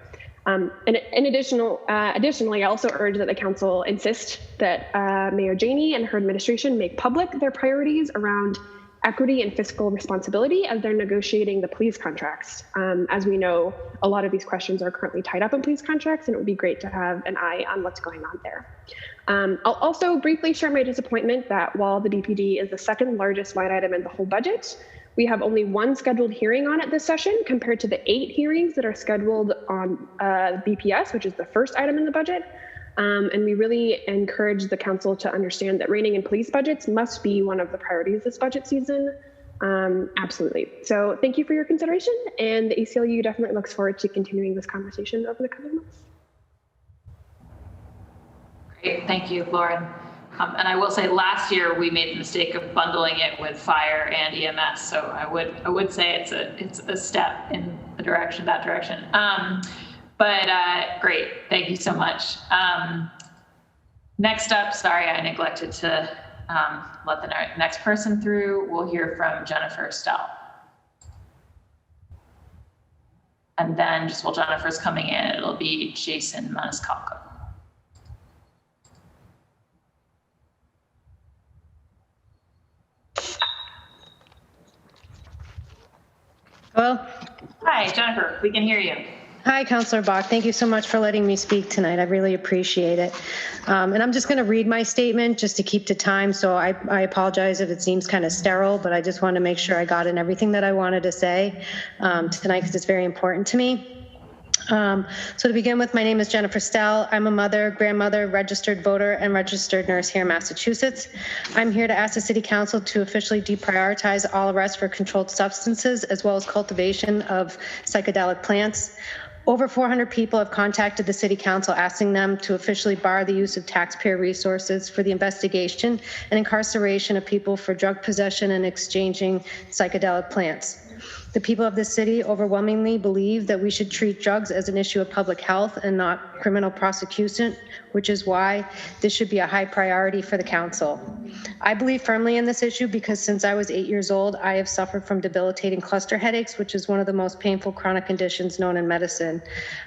Additionally, I also urge that the council insist that Mayor Janey and her administration make public their priorities around equity and fiscal responsibility as they're negotiating the police contracts. As we know, a lot of these questions are currently tied up in police contracts, and it would be great to have an eye on what's going on there. I'll also briefly share my disappointment that while the BPD is the second largest line item in the whole budget, we have only 1 scheduled hearing on it this session compared to the 8 hearings that are scheduled on BPS, which is the first item in the budget. And we really encourage the council to understand that reining in police budgets must be one of the priorities this budget season. Absolutely. So thank you for your consideration, and the ACLU definitely looks forward to continuing this conversation over the coming months. Great, thank you, Lauren. And I will say, last year we made the mistake of bundling it with fire and EMS. So I would say it's a step in the direction. But great, thank you so much. Next up, sorry, I neglected to let the next person through. We'll hear from Jennifer Stell. And then just while Jennifer's coming in, it'll be Jason Maniscalco. Hello. Hi, Jennifer, we can hear you. Hi, Councillor Bach. Thank you so much for letting me speak tonight. I really appreciate it. And I'm just going to read my statement just to keep to time. So I apologize if it seems kind of sterile, but I just want to make sure I got in everything that I wanted to say tonight, because it's very important to me. So to begin with, my name is Jennifer Stell. I'm a mother, grandmother, registered voter, and registered nurse here in Massachusetts. I'm here to ask the City Council to officially deprioritize all arrests for controlled substances, as well as cultivation of psychedelic plants. Over 400 people have contacted the City Council asking them to officially bar the use of taxpayer resources for the investigation and incarceration of people for drug possession and exchanging psychedelic plants. The people of the city overwhelmingly believe that we should treat drugs as an issue of public health and not criminal prosecution, which is why this should be a high priority for the council. I believe firmly in this issue because since I was 8 years old, I have suffered from debilitating cluster headaches, which is one of the most painful chronic conditions known in medicine.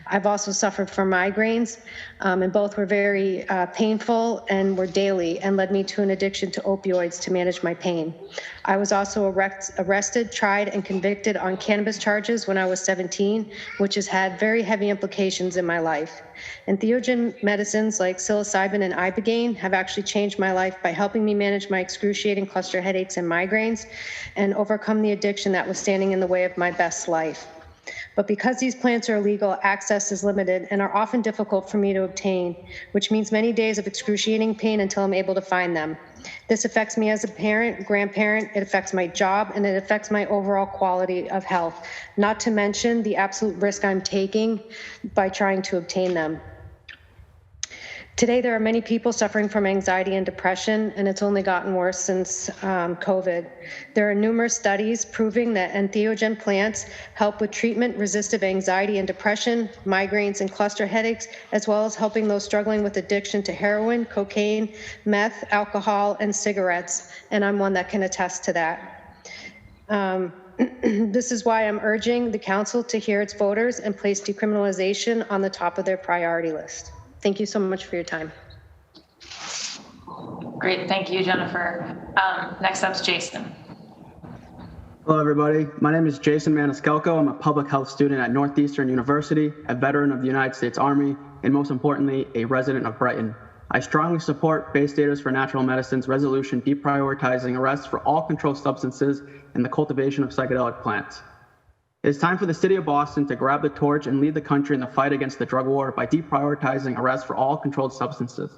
I've also suffered from migraines, and both were very painful and were daily and led me to an addiction to opioids to manage my pain. I was also arrested, tried, and convicted on cannabis charges when I was 17, which has had very heavy implications in my life. Entheogen medicines like psilocybin and ibogaine have actually changed my life by helping me manage my excruciating cluster headaches and migraines and overcome the addiction that was standing in the way of my best life. But because these plants are illegal, access is limited and are often difficult for me to obtain, which means many days of excruciating pain until I'm able to find them. This affects me as a parent, grandparent, it affects my job, and it affects my overall quality of health, not to mention the absolute risk I'm taking by trying to obtain them. Today, there are many people suffering from anxiety and depression, and it's only gotten worse since COVID. There are numerous studies proving that entheogen plants help with treatment-resistant anxiety and depression, migraines, and cluster headaches, as well as helping those struggling with addiction to heroin, cocaine, meth, alcohol, and cigarettes, and I'm one that can attest to that. This is why I'm urging the council to hear its voters and place decriminalization on the top of their priority list. Thank you so much for your time. Great, thank you, Jennifer. Next up is Jason. Hello, everybody. My name is Jason Maniscalco. I'm a public health student at Northeastern University, a veteran of the United States Army, and most importantly, a resident of Brighton. I strongly support Bay Staters for Natural Medicine's resolution deprioritizing arrests for all controlled substances and the cultivation of psychedelic plants. It is time for the city of Boston to grab the torch and lead the country in the fight against the drug war by deprioritizing arrests for all controlled substances.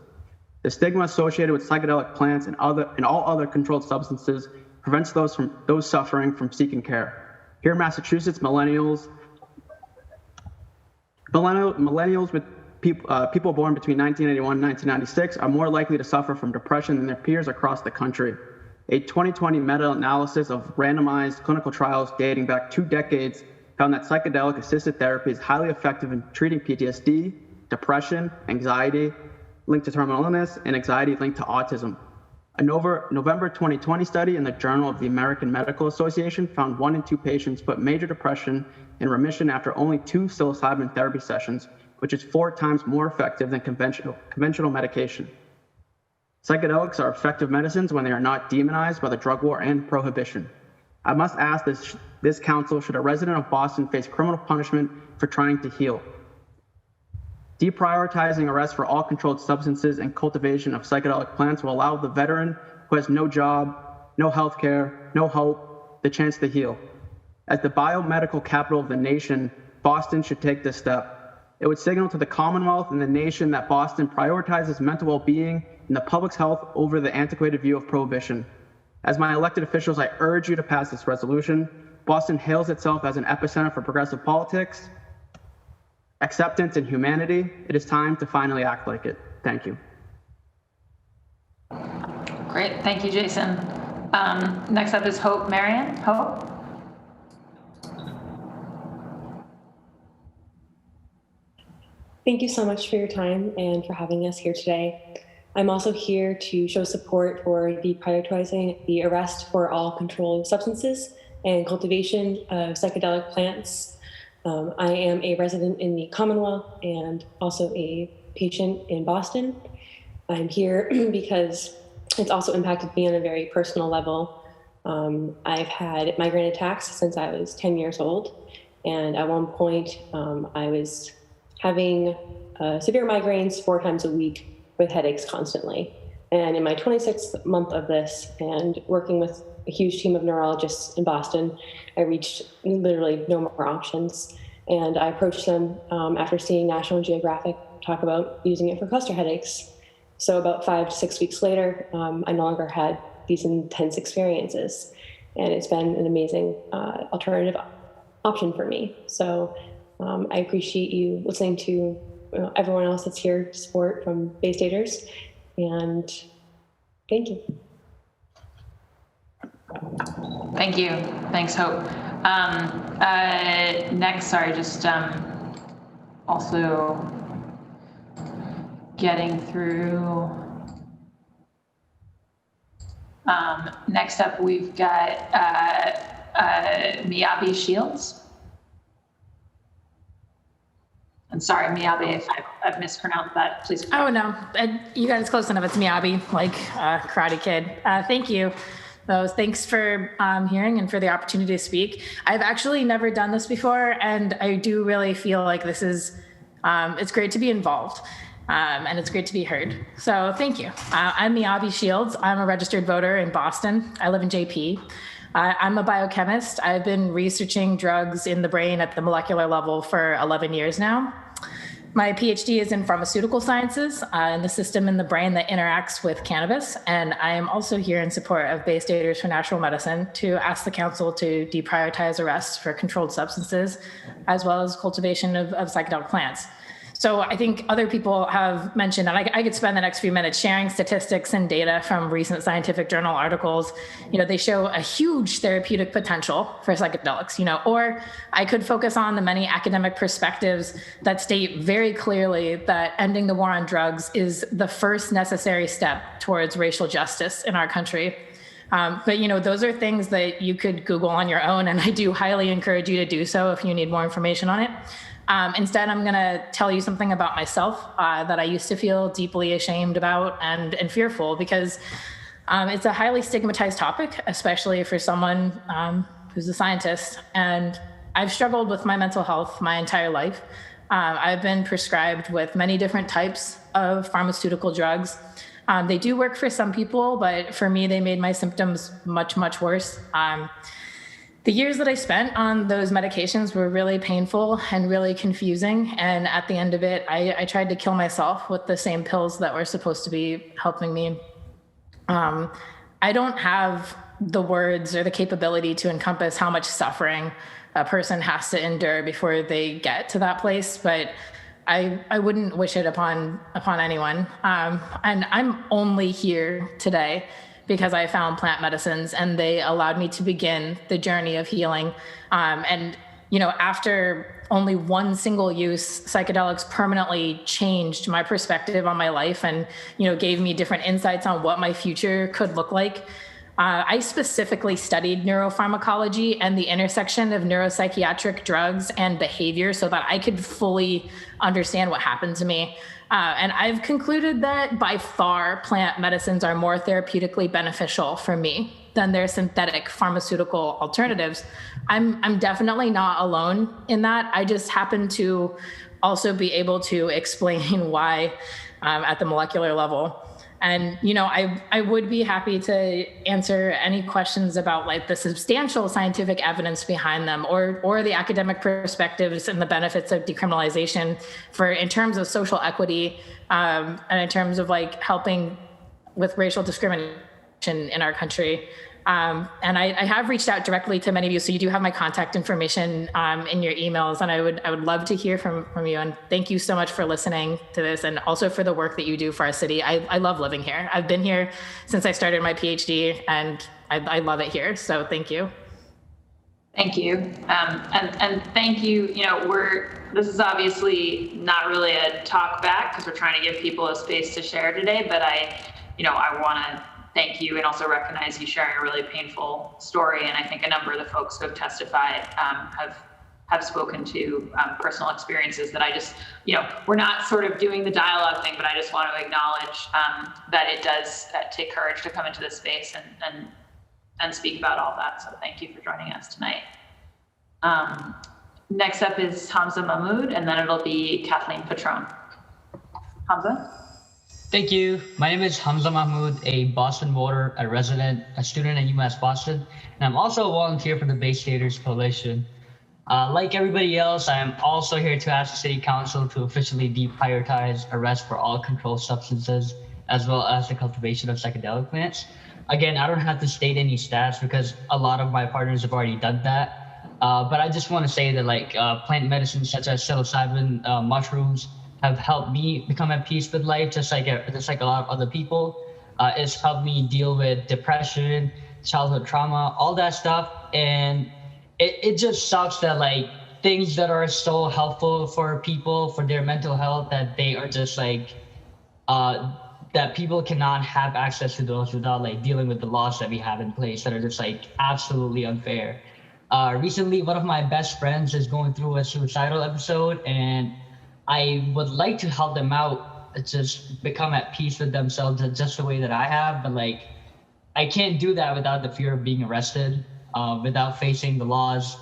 The stigma associated with psychedelic plants and all other controlled substances prevents those suffering from seeking care. Here in Massachusetts, millennials with people born between 1981 and 1996 are more likely to suffer from depression than their peers across the country. A 2020 meta-analysis of randomized clinical trials dating back 2 decades found that psychedelic-assisted therapy is highly effective in treating PTSD, depression, anxiety linked to terminal illness, and anxiety linked to autism. A November 2020 study in the Journal of the American Medical Association found 1 in 2 patients put major depression in remission after only 2 psilocybin therapy sessions, which is 4 times more effective than conventional medication. Psychedelics are effective medicines when they are not demonized by the drug war and prohibition. I must ask this council, should a resident of Boston face criminal punishment for trying to heal? Deprioritizing arrests for all controlled substances and cultivation of psychedelic plants will allow the veteran who has no job, no health care, no hope, the chance to heal. As the biomedical capital of the nation, Boston should take this step. It would signal to the Commonwealth and the nation that Boston prioritizes mental well-being and the public's health over the antiquated view of prohibition. As my elected officials, I urge you to pass this resolution. Boston hails itself as an epicenter for progressive politics, acceptance, and humanity. It is time to finally act like it. Thank you. Great, thank you, Jason. Next up is Hope Marion. Hope? Thank you so much for your time and for having us here today. I'm also here to show support for deprioritizing the arrest for all controlled substances and cultivation of psychedelic plants. I am a resident in the Commonwealth and also a patient in Boston. I'm here because it's also impacted me on a very personal level. I've had migraine attacks since I was 10 years old. And at one point, I was having severe migraines 4 times a week with headaches constantly. And in my 26th month of this and working with a huge team of neurologists in Boston, I reached literally no more options. And I approached them after seeing National Geographic talk about using it for cluster headaches. So about 5 to 6 weeks later, I no longer had these intense experiences. And it's been an amazing alternative option for me. So I appreciate you listening to everyone else that's here to support from Bay Staters, and thank you. Thank you. Thanks, Hope. Next, sorry, just also getting through. Next up, we've got Miyabi Shields. I'm sorry, Miyabi, if I've mispronounced that, please. Oh, no, you got it close enough. It's Miyabi, like Karate Kid. Thank you. Thanks for hearing and for the opportunity to speak. I've actually never done this before, and I do really feel like this is, it's great to be involved, and it's great to be heard. So thank you. I'm Miyabi Shields. I'm a registered voter in Boston. I live in JP. I'm a biochemist. I've been researching drugs in the brain at the molecular level for 11 years now. My PhD is in pharmaceutical sciences and the system in the brain that interacts with cannabis. And I am also here in support of Bay Staters for Natural Medicine to ask the council to deprioritize arrests for controlled substances, as well as cultivation of psychedelic plants. So I think other people have mentioned, and I could spend the next few minutes sharing statistics and data from recent scientific journal articles. They show a huge therapeutic potential for psychedelics, or I could focus on the many academic perspectives that state very clearly that ending the war on drugs is the first necessary step towards racial justice in our country. But those are things that you could Google on your own, and I do highly encourage you to do so if you need more information on it. Instead, I'm going to tell you something about myself that I used to feel deeply ashamed about and fearful, because it's a highly stigmatized topic, especially for someone who's a scientist. And I've struggled with my mental health my entire life. I've been prescribed with many different types of pharmaceutical drugs. They do work for some people, but for me, they made my symptoms much, much worse. The years that I spent on those medications were really painful and really confusing. And at the end of it, I tried to kill myself with the same pills that were supposed to be helping me. I don't have the words or the capability to encompass how much suffering a person has to endure before they get to that place, but I wouldn't wish it upon anyone. And I'm only here today because I found plant medicines and they allowed me to begin the journey of healing. And, after only one single use, psychedelics permanently changed my perspective on my life and, gave me different insights on what my future could look like. I specifically studied neuropharmacology and the intersection of neuropsychiatric drugs and behavior so that I could fully understand what happened to me. And I've concluded that by far plant medicines are more therapeutically beneficial for me than their synthetic pharmaceutical alternatives. I'm definitely not alone in that. I just happen to also be able to explain why at the molecular level. And, I would be happy to answer any questions about like the substantial scientific evidence behind them or the academic perspectives and the benefits of decriminalization in terms of social equity and in terms of like helping with racial discrimination in our country. And I have reached out directly to many of you, so you do have my contact information in your emails, and I would love to hear from you. And thank you so much for listening to this, and also for the work that you do for our city. I love living here. I've been here since I started my PhD, and I love it here. So thank you. Thank you, and thank you. This is obviously not really a talk back because we're trying to give people a space to share today, but I want to thank you and also recognize you sharing a really painful story. And I think a number of the folks who have testified have spoken to personal experiences that I just, we're not sort of doing the dialogue thing, but I just want to acknowledge that it does take courage to come into this space and speak about all that. So thank you for joining us tonight. Next up is Hamza Mahmoud, and then it'll be Kathleen Patron. Hamza? Thank you. My name is Hamza Mahmoud, a Boston voter, a student at UMass Boston, and I'm also a volunteer for the Bay Staters Coalition. Like everybody else, I am also here to ask the City Council to officially deprioritize arrests for all controlled substances, as well as the cultivation of psychedelic plants. Again, I don't have to state any stats because a lot of my partners have already done that. But I just want to say that plant medicines such as psilocybin, mushrooms, have helped me become at peace with life, just like a lot of other people. It's helped me deal with depression, childhood trauma, all that stuff. And it just sucks that things that are so helpful for people, for their mental health, that they are just that people cannot have access to those without dealing with the laws that we have in place that are just absolutely unfair. Recently, one of my best friends is going through a suicidal episode, and I would like to help them out, just become at peace with themselves just the way that I have. But I can't do that without the fear of being arrested, without facing the laws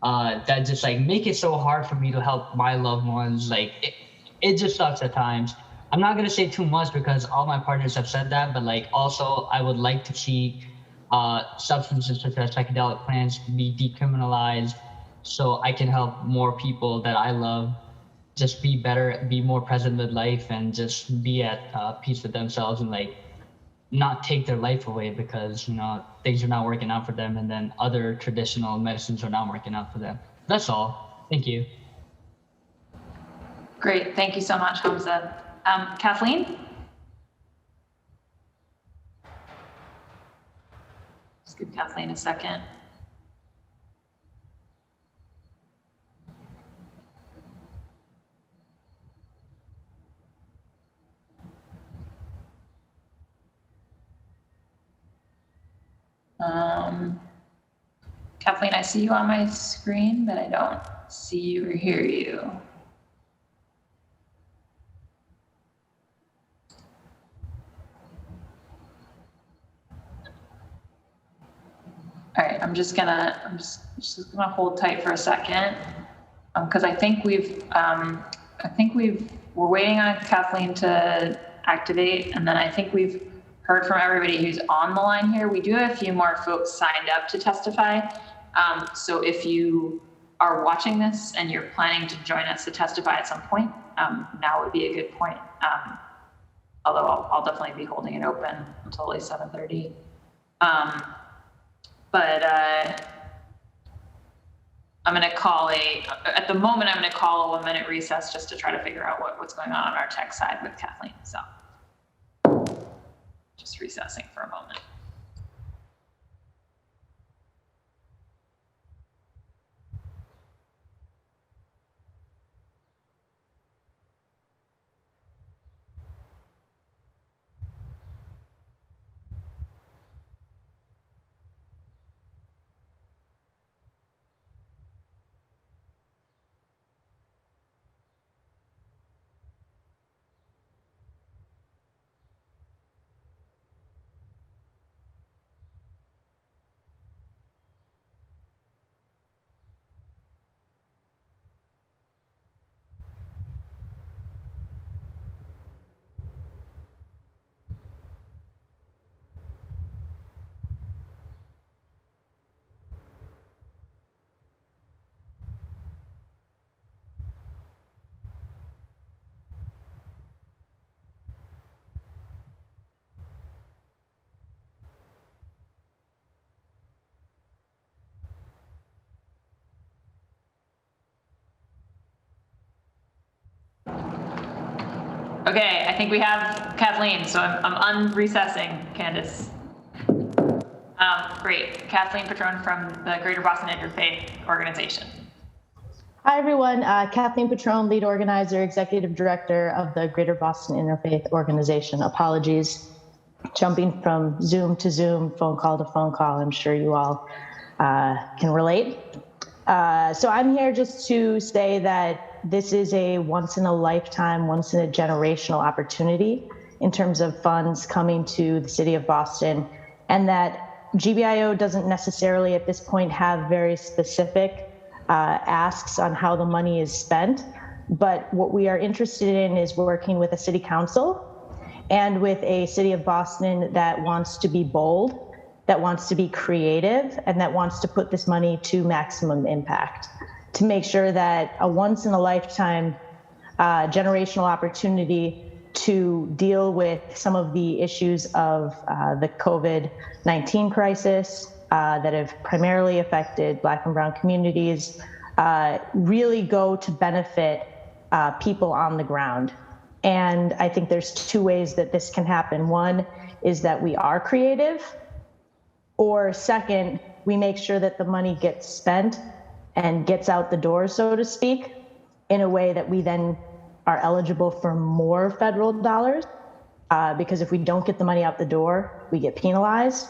that just make it so hard for me to help my loved ones. It just sucks at times. I'm not going to say too much because all my partners have said that, but also I would like to see substances such as psychedelic plants be decriminalized so I can help more people that I love just be better, be more present with life, and just be at peace with themselves, and not take their life away because things are not working out for them, and then other traditional medicines are not working out for them. That's all. Thank you. Great, thank you so much, Hamza. Kathleen? Just give Kathleen a second. Kathleen, I see you on my screen, but I don't see you or hear you. All right, I'm just gonna hold tight for a second because I think we're waiting on Kathleen to activate, and then I think we've heard from everybody who's on the line here. We do have a few more folks signed up to testify. So if you are watching this and you're planning to join us to testify at some point, now would be a good point. Although I'll definitely be holding it open until at least 7:30. I'm going to call at the moment, I'm going to call a 1-minute recess just to try to figure out what's going on our tech side with Kathleen. So just recessing for a moment. Okay, I think we have Kathleen, so I'm unrecessing, Candace. Great, Kathleen Patron from the Greater Boston Interfaith Organization. Hi, everyone. Kathleen Patron, lead organizer, executive director of the Greater Boston Interfaith Organization. Apologies, jumping from Zoom to Zoom, phone call to phone call. I'm sure you all can relate. So I'm here just to say that this is a once in a lifetime, once in a generational opportunity in terms of funds coming to the city of Boston, and that GBIO doesn't necessarily at this point have very specific asks on how the money is spent. But what we are interested in is working with a city council and with a city of Boston that wants to be bold, that wants to be creative, and that wants to put this money to maximum impact, to make sure that a once in a lifetime generational opportunity to deal with some of the issues of the COVID-19 crisis that have primarily affected Black and Brown communities really go to benefit people on the ground. And I think there's two ways that this can happen. One is that we are creative, or second, we make sure that the money gets spent and gets out the door, so to speak, in a way that we then are eligible for more federal dollars. Because if we don't get the money out the door, we get penalized.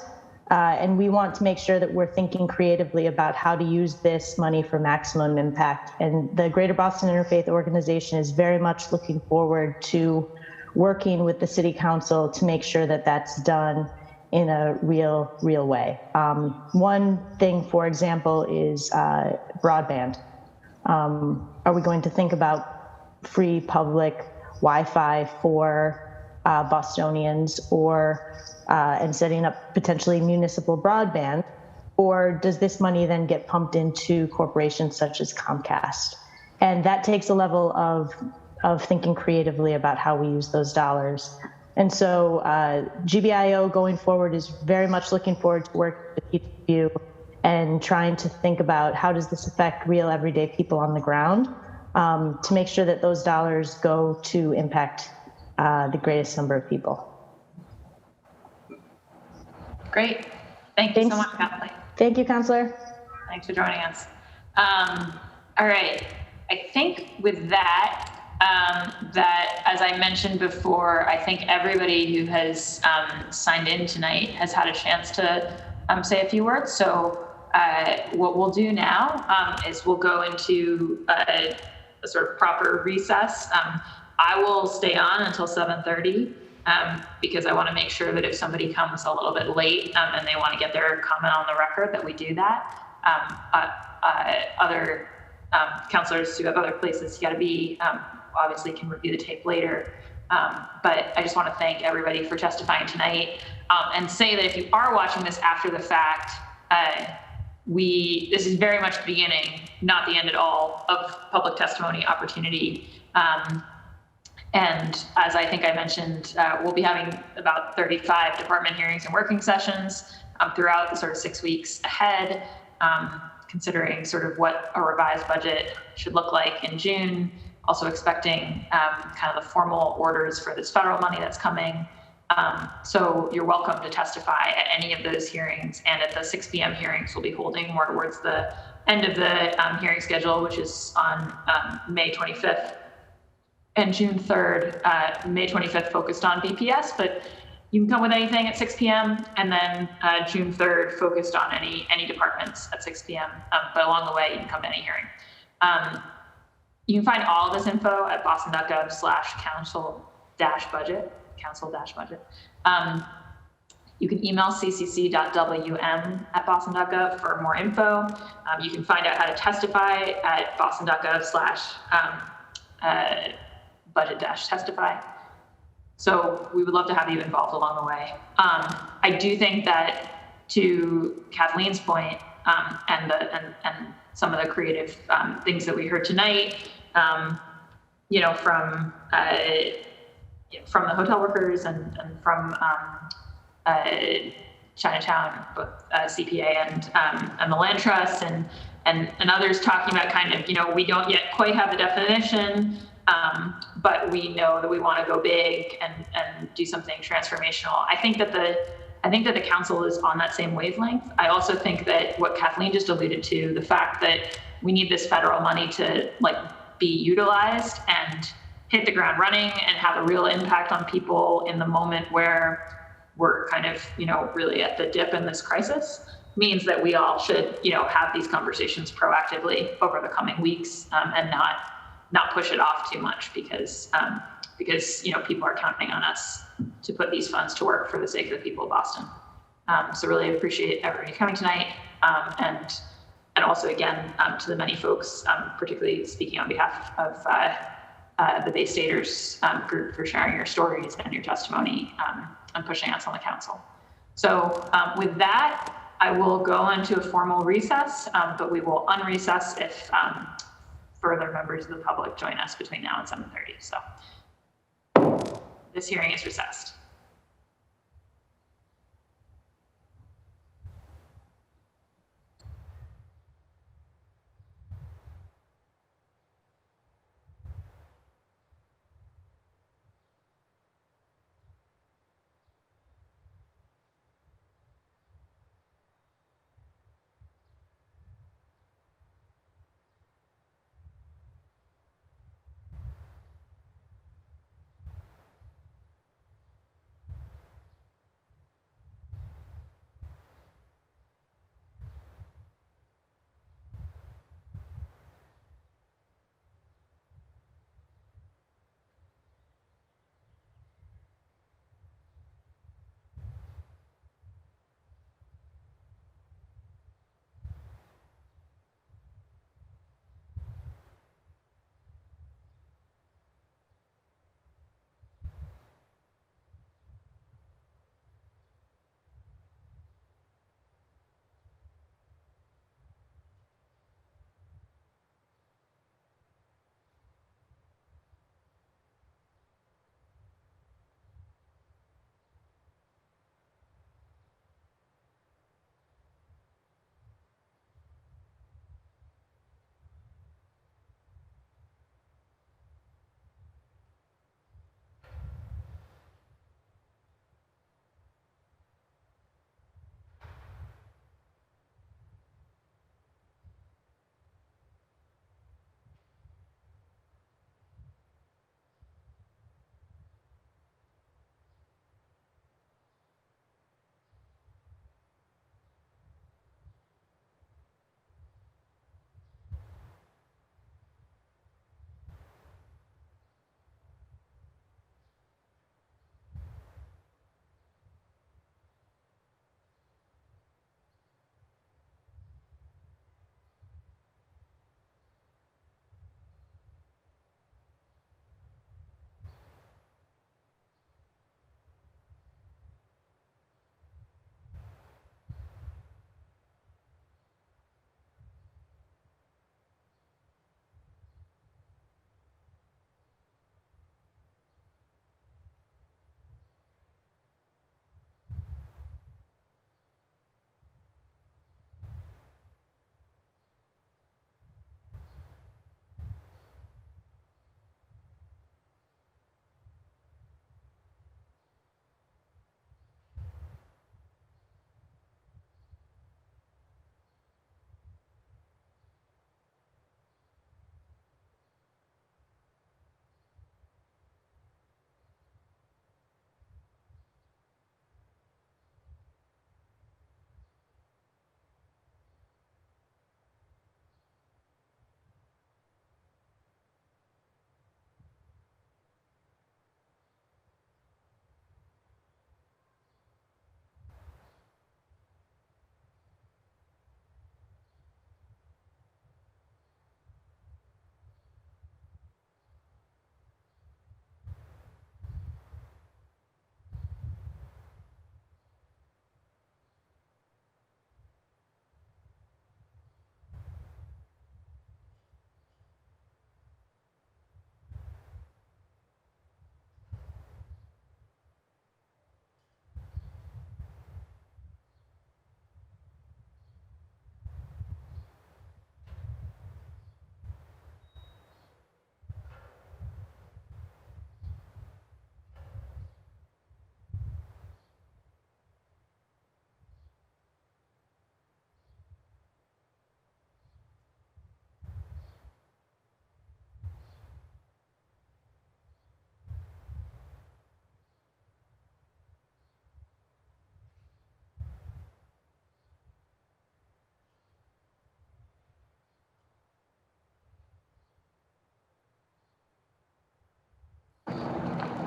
And we want to make sure that we're thinking creatively about how to use this money for maximum impact. And the Greater Boston Interfaith Organization is very much looking forward to working with the City Council to make sure that that's done in a real way. One thing, for example, is broadband. Are we going to think about free public Wi-Fi for Bostonians, or and setting up potentially municipal broadband? Or does this money then get pumped into corporations such as Comcast? And that takes a level of thinking creatively about how we use those dollars. And so GBIO going forward is very much looking forward to working with each of you and trying to think about how does this affect real everyday people on the ground, to make sure that those dollars go to impact the greatest number of people. Great. Thank you so much, Kathleen. Thank you, Councilor. Thanks for joining us. All right. I think with that, that, as I mentioned before, I think everybody who has signed in tonight has had a chance to say a few words. So what we'll do now is we'll go into a sort of proper recess. I will stay on until 7:30 because I want to make sure that if somebody comes a little bit late and they want to get their comment on the record, that we do that. Other counselors who have other places you got to be obviously can review the tape later. But I just want to thank everybody for testifying tonight and say that if you are watching this after the fact, this is very much the beginning, not the end at all, of public testimony opportunity. And as I think I mentioned, we'll be having about 35 department hearings and working sessions throughout the sort of 6 weeks ahead, considering sort of what a revised budget should look like in June. Also expecting kind of the formal orders for this federal money that's coming. So you're welcome to testify at any of those hearings, and at the 6 p.m. hearings we'll be holding more towards the end of the hearing schedule, which is on May 25th and June 3rd. May 25th focused on BPS, but you can come with anything at 6 p.m. and then June 3rd focused on any departments at 6 p.m. But along the way, you can come to any hearing. You can find all of this info at boston.gov/council-budget. You can email ccc.wm@boston.gov for more info. You can find out how to testify at boston.gov/budget-testify. So we would love to have you involved along the way. I do think that, to Kathleen's point, and some of the creative things that we heard tonight, from the hotel workers and from Chinatown, both CPA and the Land Trust, and others talking about kind of, we don't yet quite have the definition, but we know that we want to go big and do something transformational. I think that the council is on that same wavelength. I also think that what Kathleen just alluded to, the fact that we need this federal money to be utilized and hit the ground running and have a real impact on people in the moment where we're kind of, really at the dip in this crisis, means that we all should, have these conversations proactively over the coming weeks, and not push it off too much, because people are counting on us to put these funds to work for the sake of the people of Boston. So really appreciate everybody coming tonight, and also again to the many folks, particularly speaking on behalf of the Bay Staters group, for sharing your stories and your testimony and pushing us on the council. So with that, I will go into a formal recess, but we will unrecess if further members of the public join us between now and 7:30. So this hearing is recessed.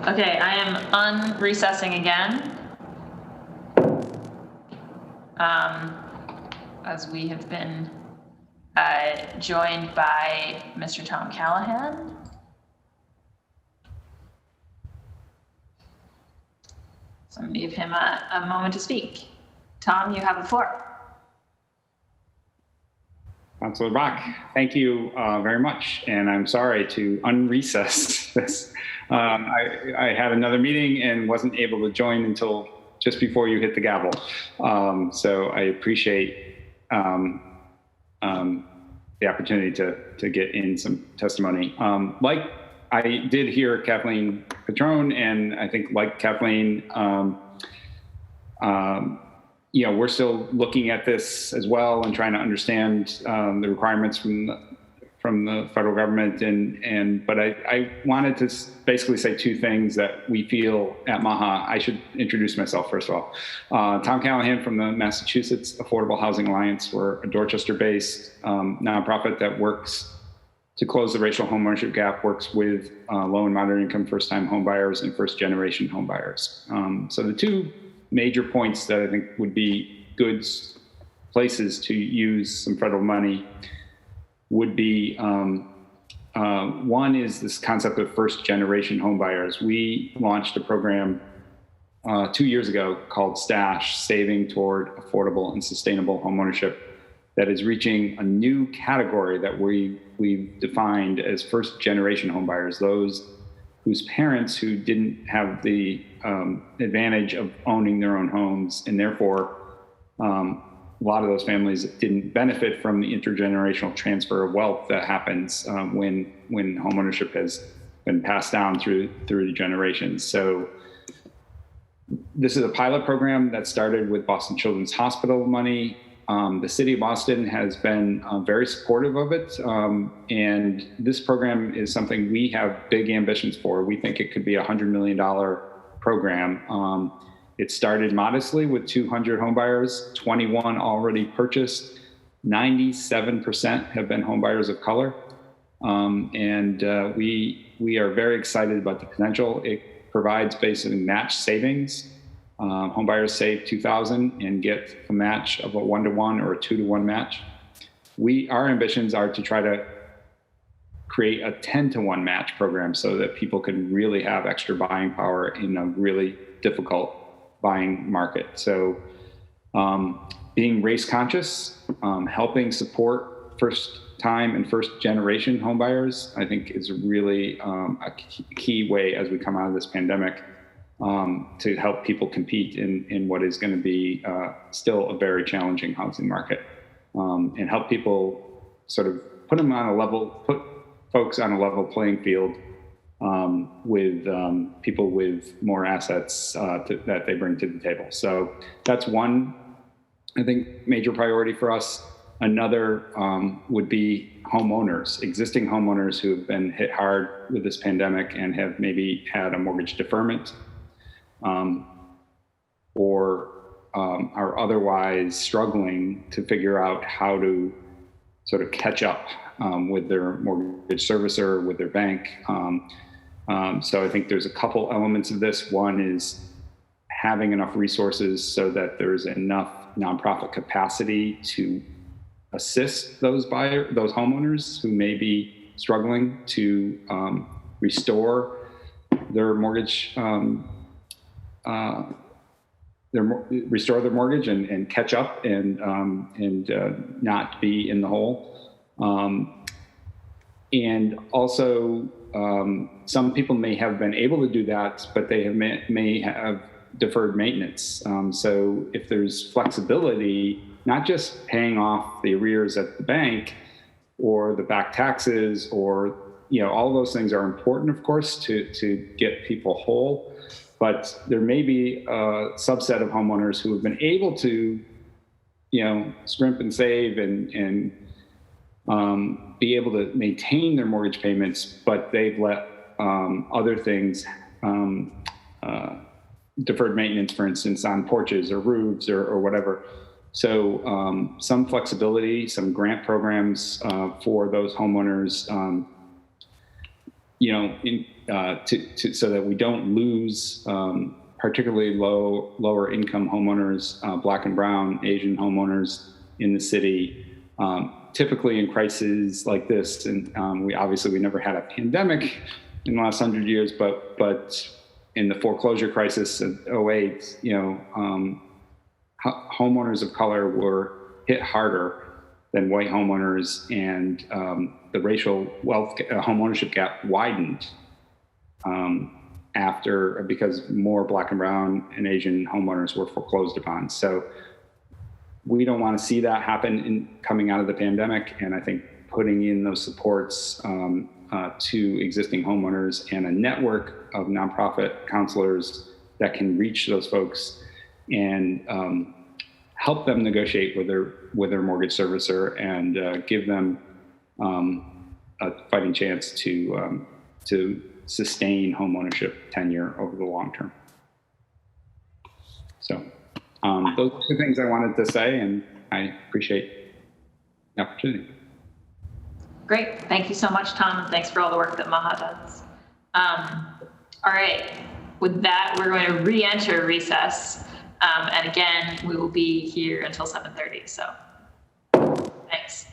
Okay, I am unrecessing again. As we have been joined by Mr. Tom Callahan. So I'm going to give him a moment to speak. Tom, you have the floor. Councilor Bach, thank you very much. And I'm sorry to unrecess this. I had another meeting and wasn't able to join until just before you hit the gavel. So I appreciate the opportunity to get in some testimony. Like I did hear Kathleen Patron, and I think like Kathleen, we're still looking at this as well and trying to understand the requirements from the federal government. But I wanted to basically say two things that we feel at MAHA. I should introduce myself first of all. Tom Callahan from the Massachusetts Affordable Housing Alliance. We're a Dorchester-based nonprofit that works to close the racial homeownership gap, works with low and moderate income first-time homebuyers and first-generation homebuyers. So the two major points that I think would be good places to use some federal money would be, one is this concept of first-generation homebuyers. We launched a program 2 years ago called STASH, Saving Toward Affordable and Sustainable Homeownership, that is reaching a new category that we've defined as first-generation homebuyers, those whose parents who didn't have the advantage of owning their own homes, and therefore a lot of those families didn't benefit from the intergenerational transfer of wealth that happens when homeownership has been passed down through the generations. So this is a pilot program that started with Boston Children's Hospital money. The city of Boston has been very supportive of it. And this program is something we have big ambitions for. We think it could be a $100 million program. It started modestly with 200 homebuyers, 21 already purchased, 97% have been homebuyers of color. We are very excited about the potential. It provides basically match savings. Homebuyers save $2,000 and get a match of a 1-to-1 or a 2-to-1 match. Our ambitions are to try to create a 10-to-1 match program so that people can really have extra buying power in a really difficult buying market. So being race conscious, helping support first time and first generation homebuyers, I think is really a key way as we come out of this pandemic to help people compete in what is going to be still a very challenging housing market, and help people sort of put folks on a level playing field with people with more assets that they bring to the table. So that's one, I think, major priority for us. Another would be homeowners, existing homeowners who have been hit hard with this pandemic and have maybe had a mortgage deferment, or are otherwise struggling to figure out how to sort of catch up with their mortgage servicer, with their bank. So I think there's a couple elements of this. One is having enough resources so that there's enough nonprofit capacity to assist those homeowners who may be struggling to restore their mortgage, restore their mortgage and catch up and not be in the hole. And also, some people may have been able to do that, but they may have deferred maintenance. So if there's flexibility, not just paying off the arrears at the bank or the back taxes, or all those things are important, of course, to get people whole. But there may be a subset of homeowners who have been able to, scrimp and save and be able to maintain their mortgage payments, but they've let other things, deferred maintenance, for instance, on porches or roofs or whatever. So some flexibility, some grant programs for those homeowners so that we don't lose particularly lower income homeowners, Black and Brown, Asian homeowners in the city. Typically in crises like this, and we never had a pandemic in the last 100 years, but in the foreclosure crisis of 08, homeowners of color were hit harder than white homeowners, and the racial wealth homeownership gap widened because more Black and Brown and Asian homeowners were foreclosed upon. So we don't want to see that happen coming out of the pandemic, and I think putting in those supports to existing homeowners and a network of nonprofit counselors that can reach those folks and help them negotiate with their mortgage servicer and give them a fighting chance to sustain homeownership tenure over the long term. So those are the things I wanted to say, and I appreciate the opportunity. Great. Thank you so much, Tom. And thanks for all the work that Maha does. All right. With that, we're going to re-enter recess. And again, we will be here until 7:30. So thanks.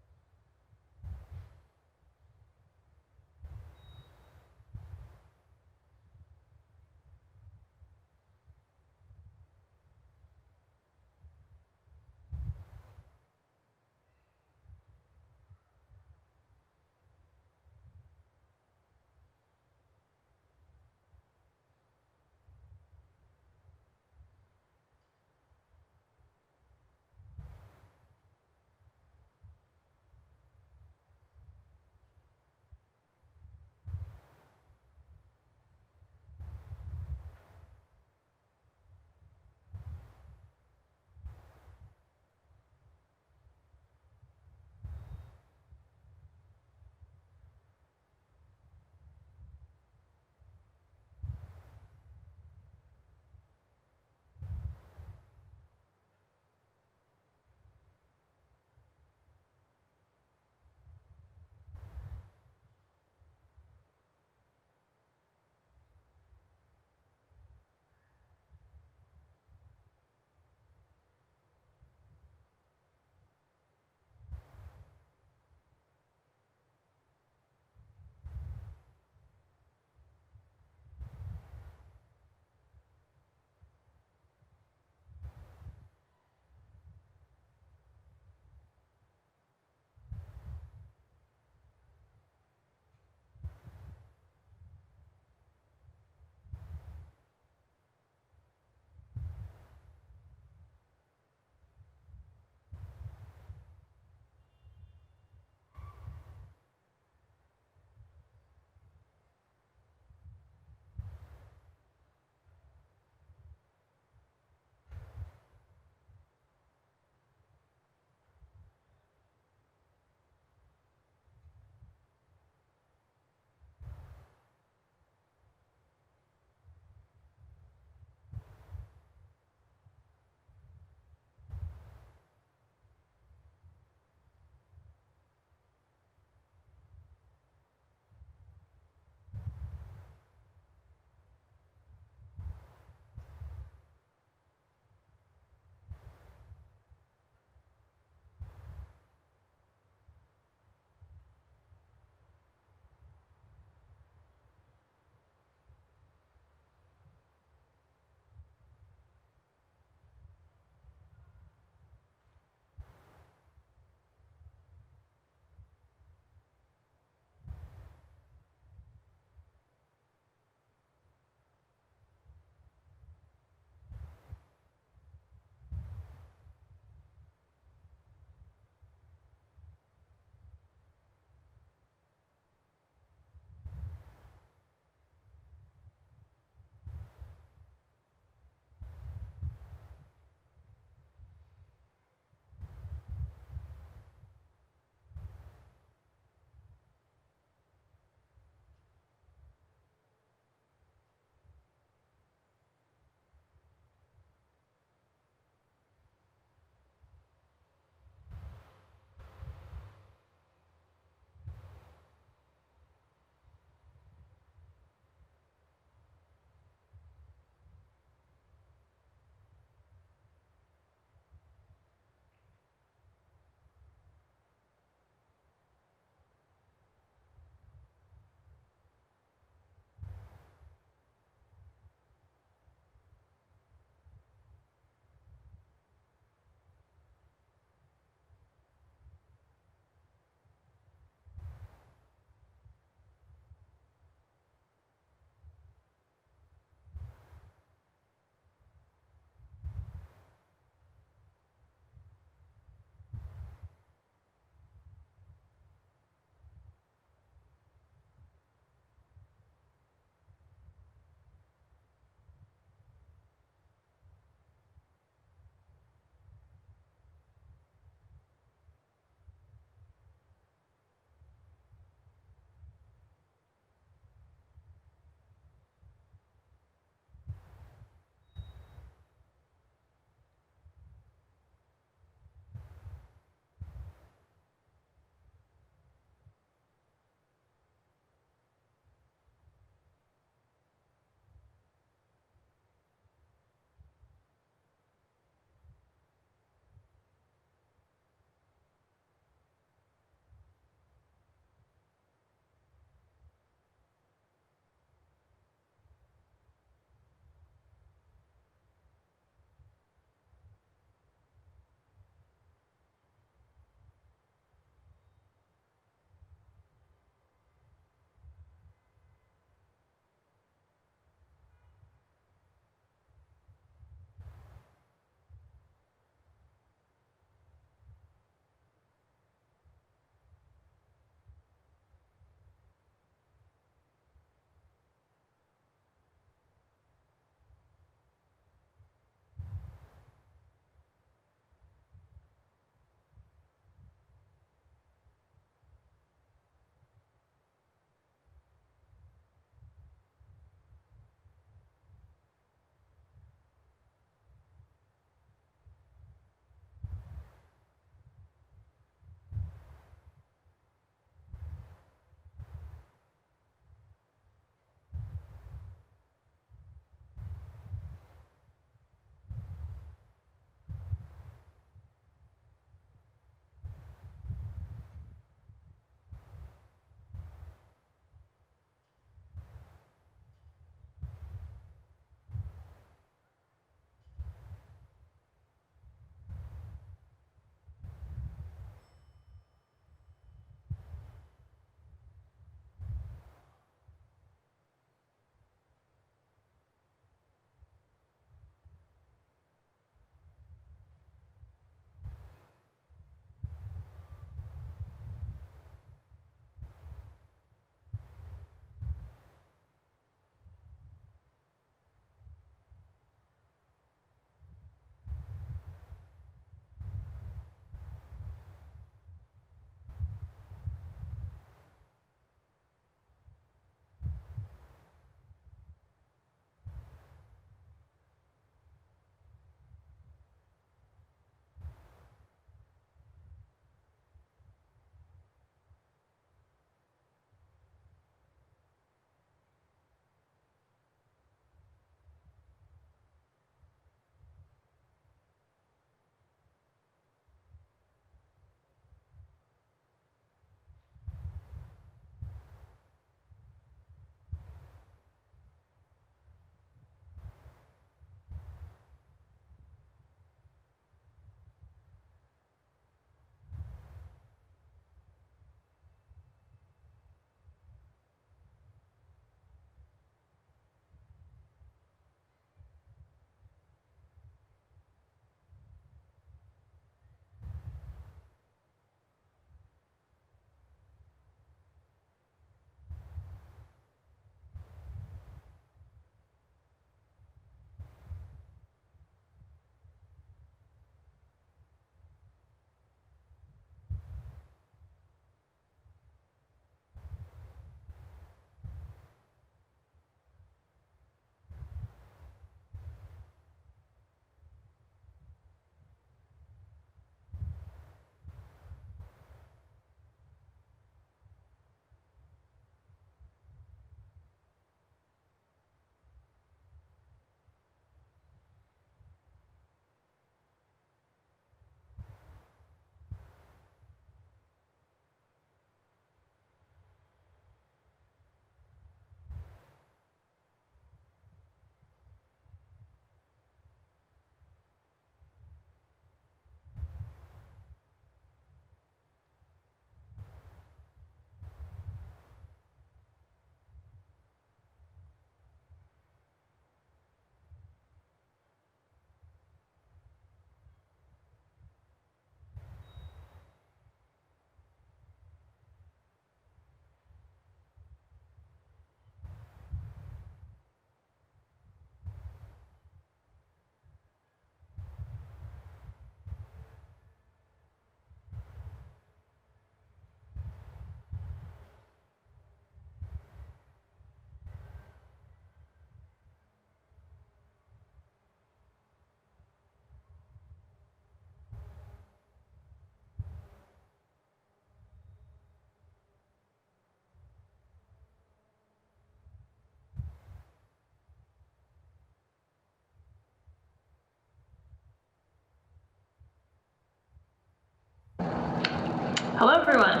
Hello, everyone.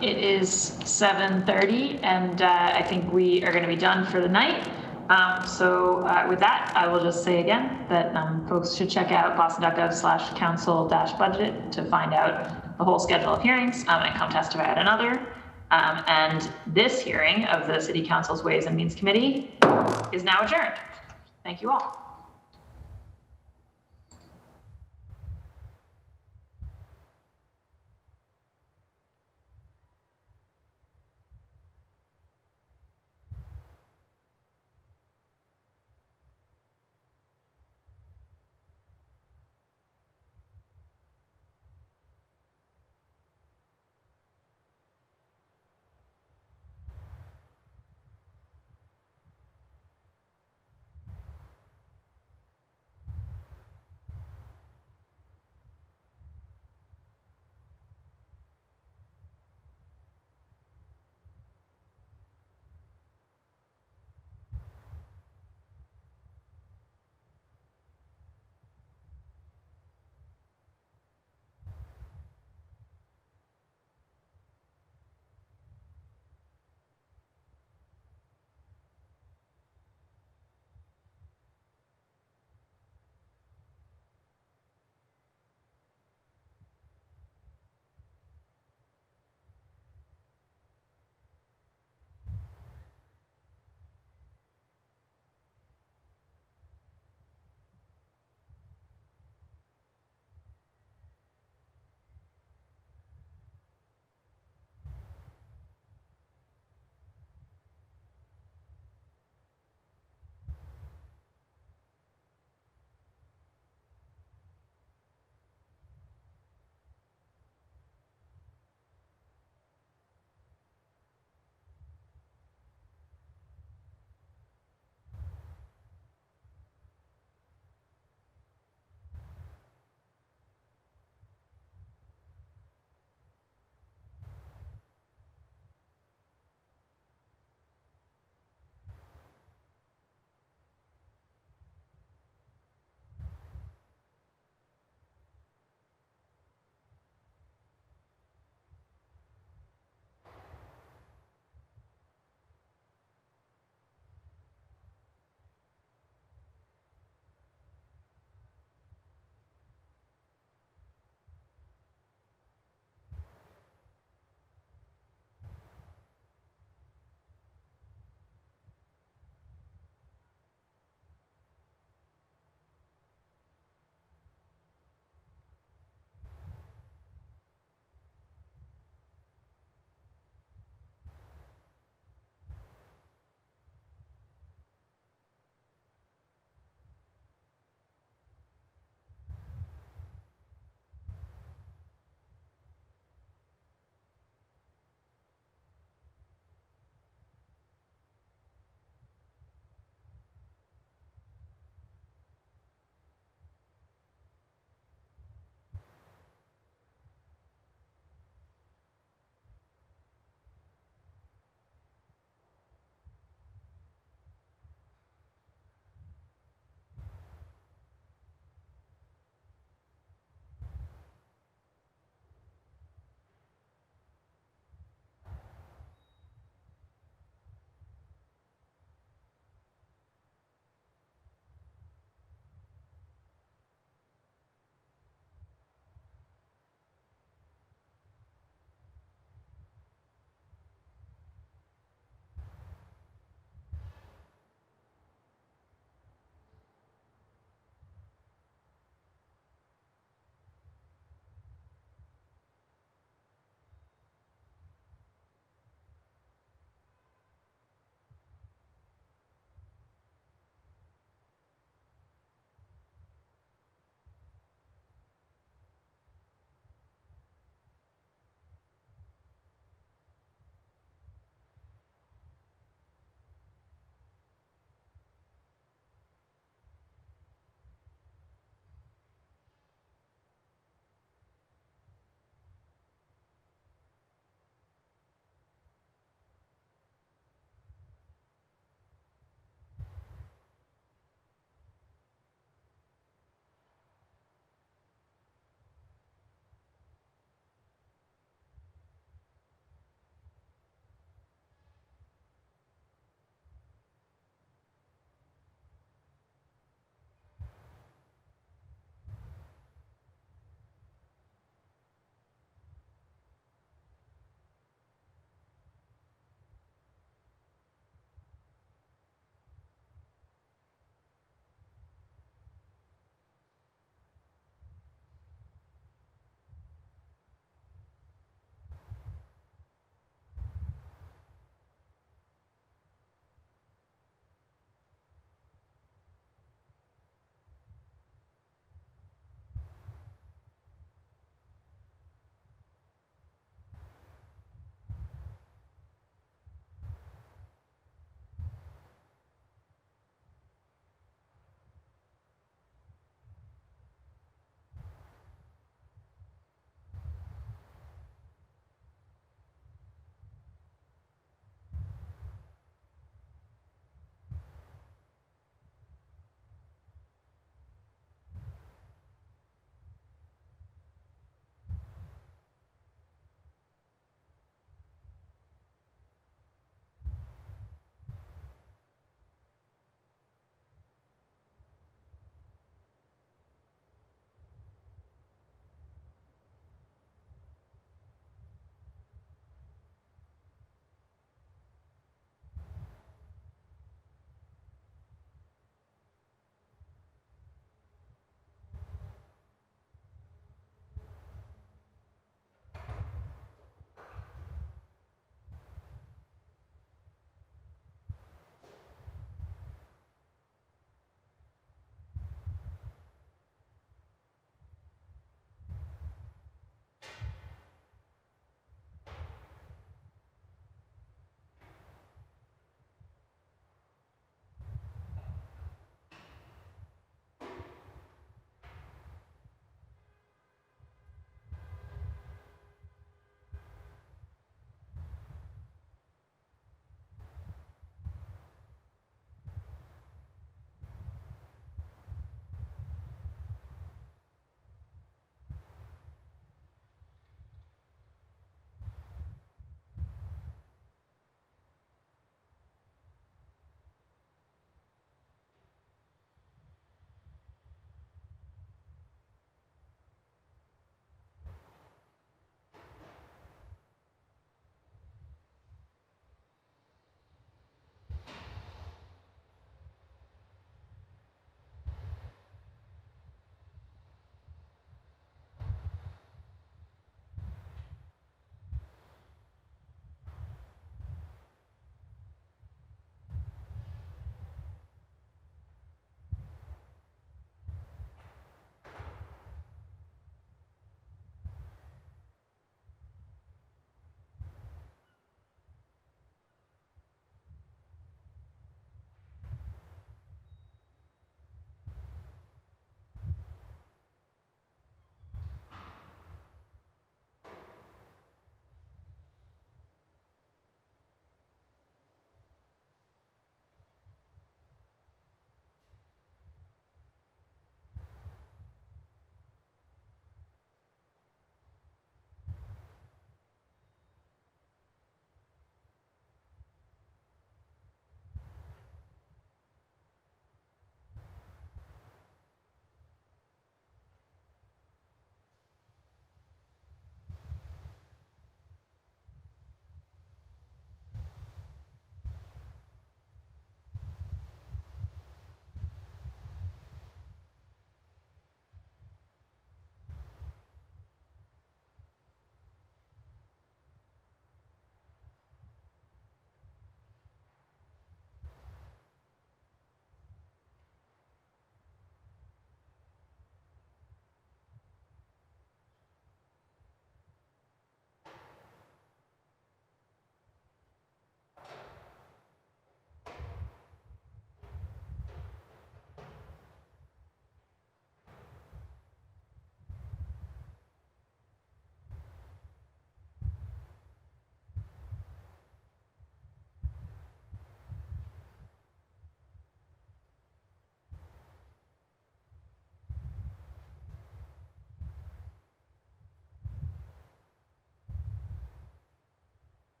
It is 7:30, and I think we are going to be done for the night. With that, I will just say again that folks should check out boston.gov/council-budget to find out the whole schedule of hearings and come testify at another. And this hearing of the City Council's Ways and Means Committee is now adjourned. Thank you all.